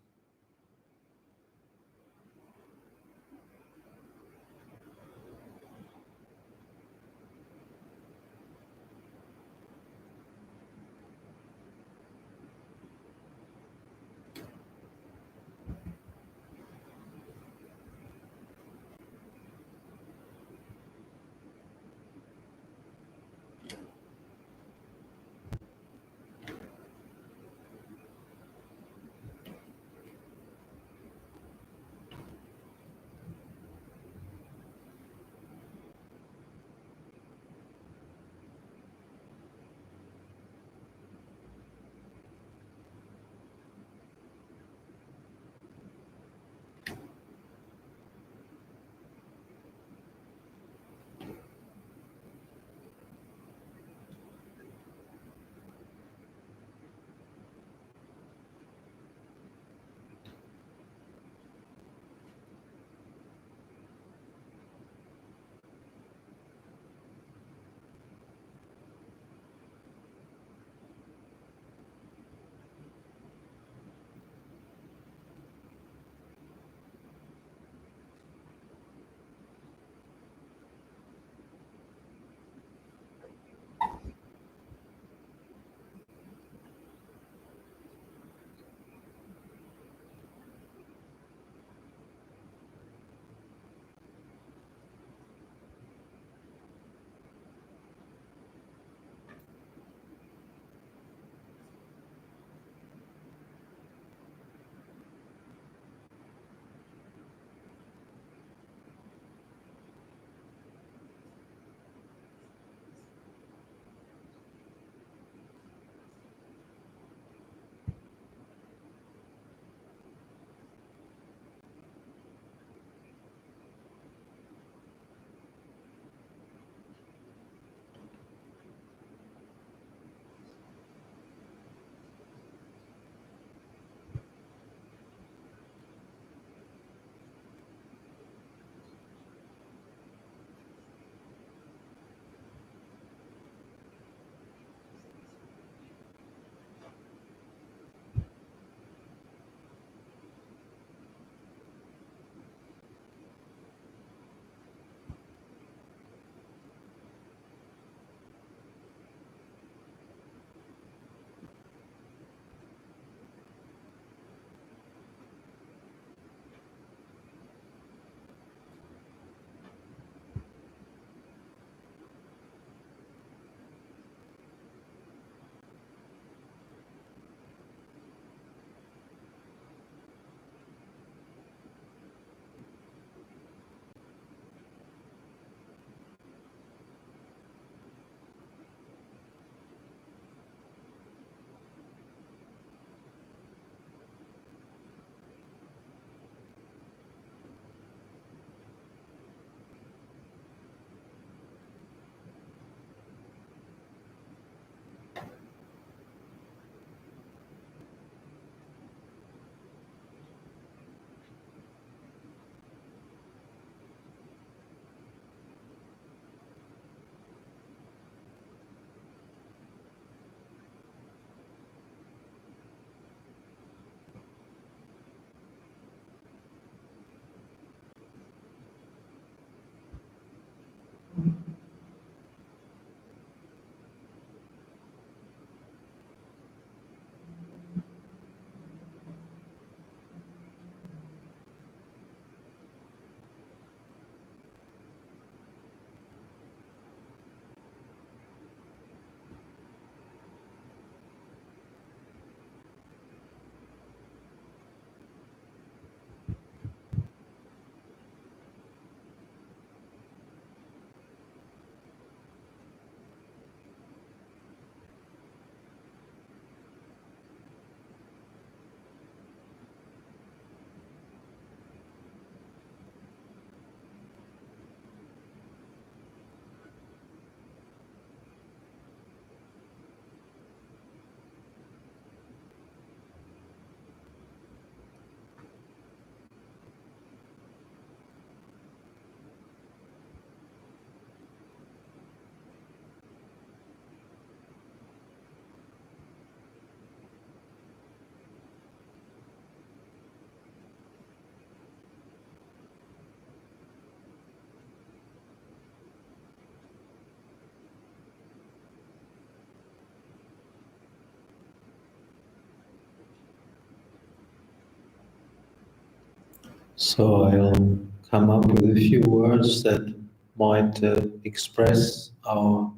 So I'll come up with a few words that might express our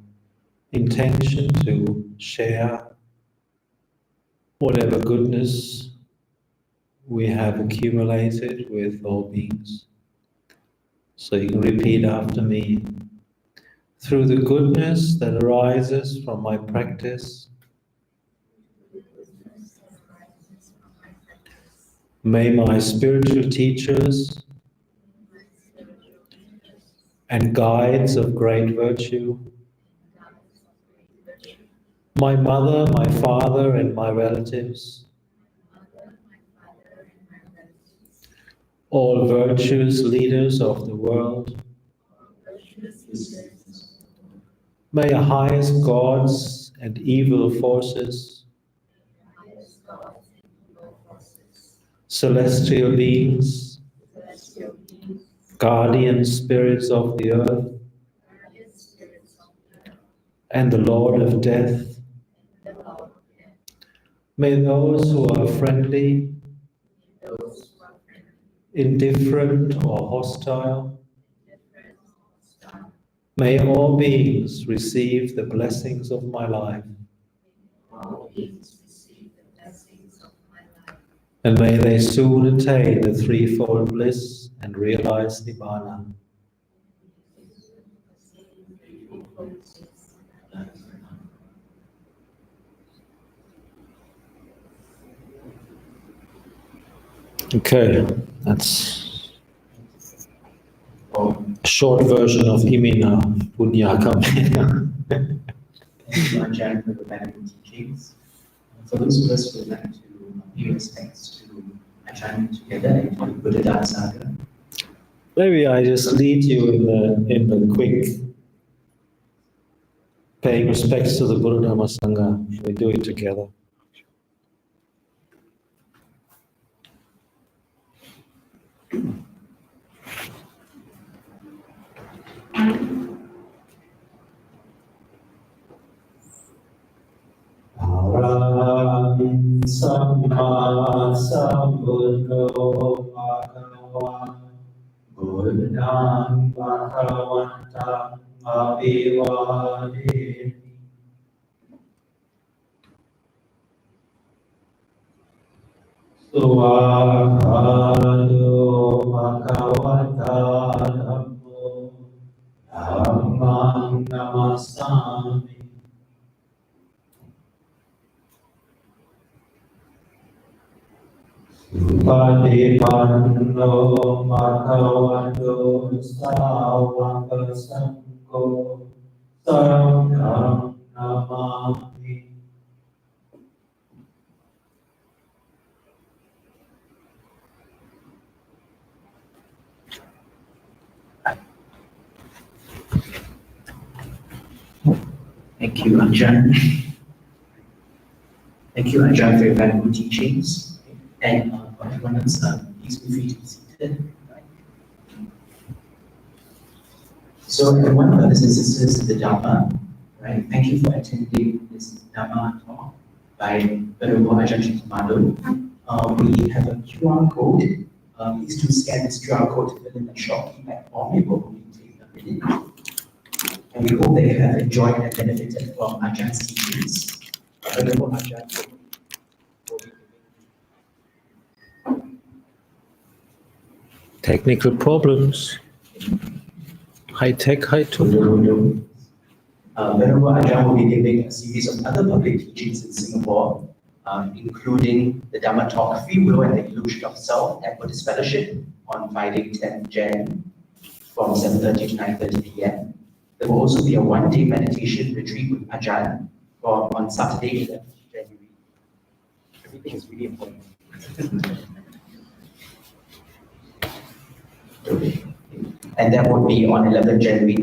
intention to share whatever goodness we have accumulated with all beings. So you can repeat after me. Through the goodness that arises from my practice, may my spiritual teachers and guides of great virtue, my mother, my father, and my relatives, all virtuous leaders of the world, may the highest gods and evil forces, celestial beings, guardian spirits of the earth, and the Lord of death, may those who are friendly, indifferent, or hostile, may all beings receive the blessings of my life. And may they soon attain the threefold bliss and realize Nibbana. Okay, that's a short version of Imina Punya Kamena. Thank you, Ajahn, for the valuable teachings. For those of us who would like to pay respects to Ajahn together and for the Buddha Dhamma Sangha, Maybe I just lead you in the quick paying respects to the Buddha Dhamma Sangha. We do it together. Aram Samma Sambuddho Bhagava Buddham Bhagavantam Abhivademi. Suwakado Bhagavata Dhammo Dhammam Namasami. Patipanno Bhagavato Sāvaka Sangho Sarvam Namami. thank you, Ajahn. Thank you, Ajahn, for your valuable teachings. And for everyone else, please feel free to be seated. So, everyone, brothers and sisters of the Dhamma, right? Thank you for attending this Dhamma talk by Venerable Ajahn Cattamalo. We have a QR code. Please do scan this QR code to fill in a short feedback form. It will only take a minute. And we hope that you have enjoyed and benefited from Ajah's teachings. Venerable Ajahn will be Technical problems. High tech, high tech. Venerable Ajahn will be giving a series of other public teachings in Singapore, including the Dhamma Talk, Free Will and the Illusion of Self at Buddhist Fellowship on Friday, 10th Jan from 7:30 to 9:30 p.m. There will also be a one-day meditation retreat with Ajahn on Saturday, 11th January. Everything is really important. And that would be on 11th January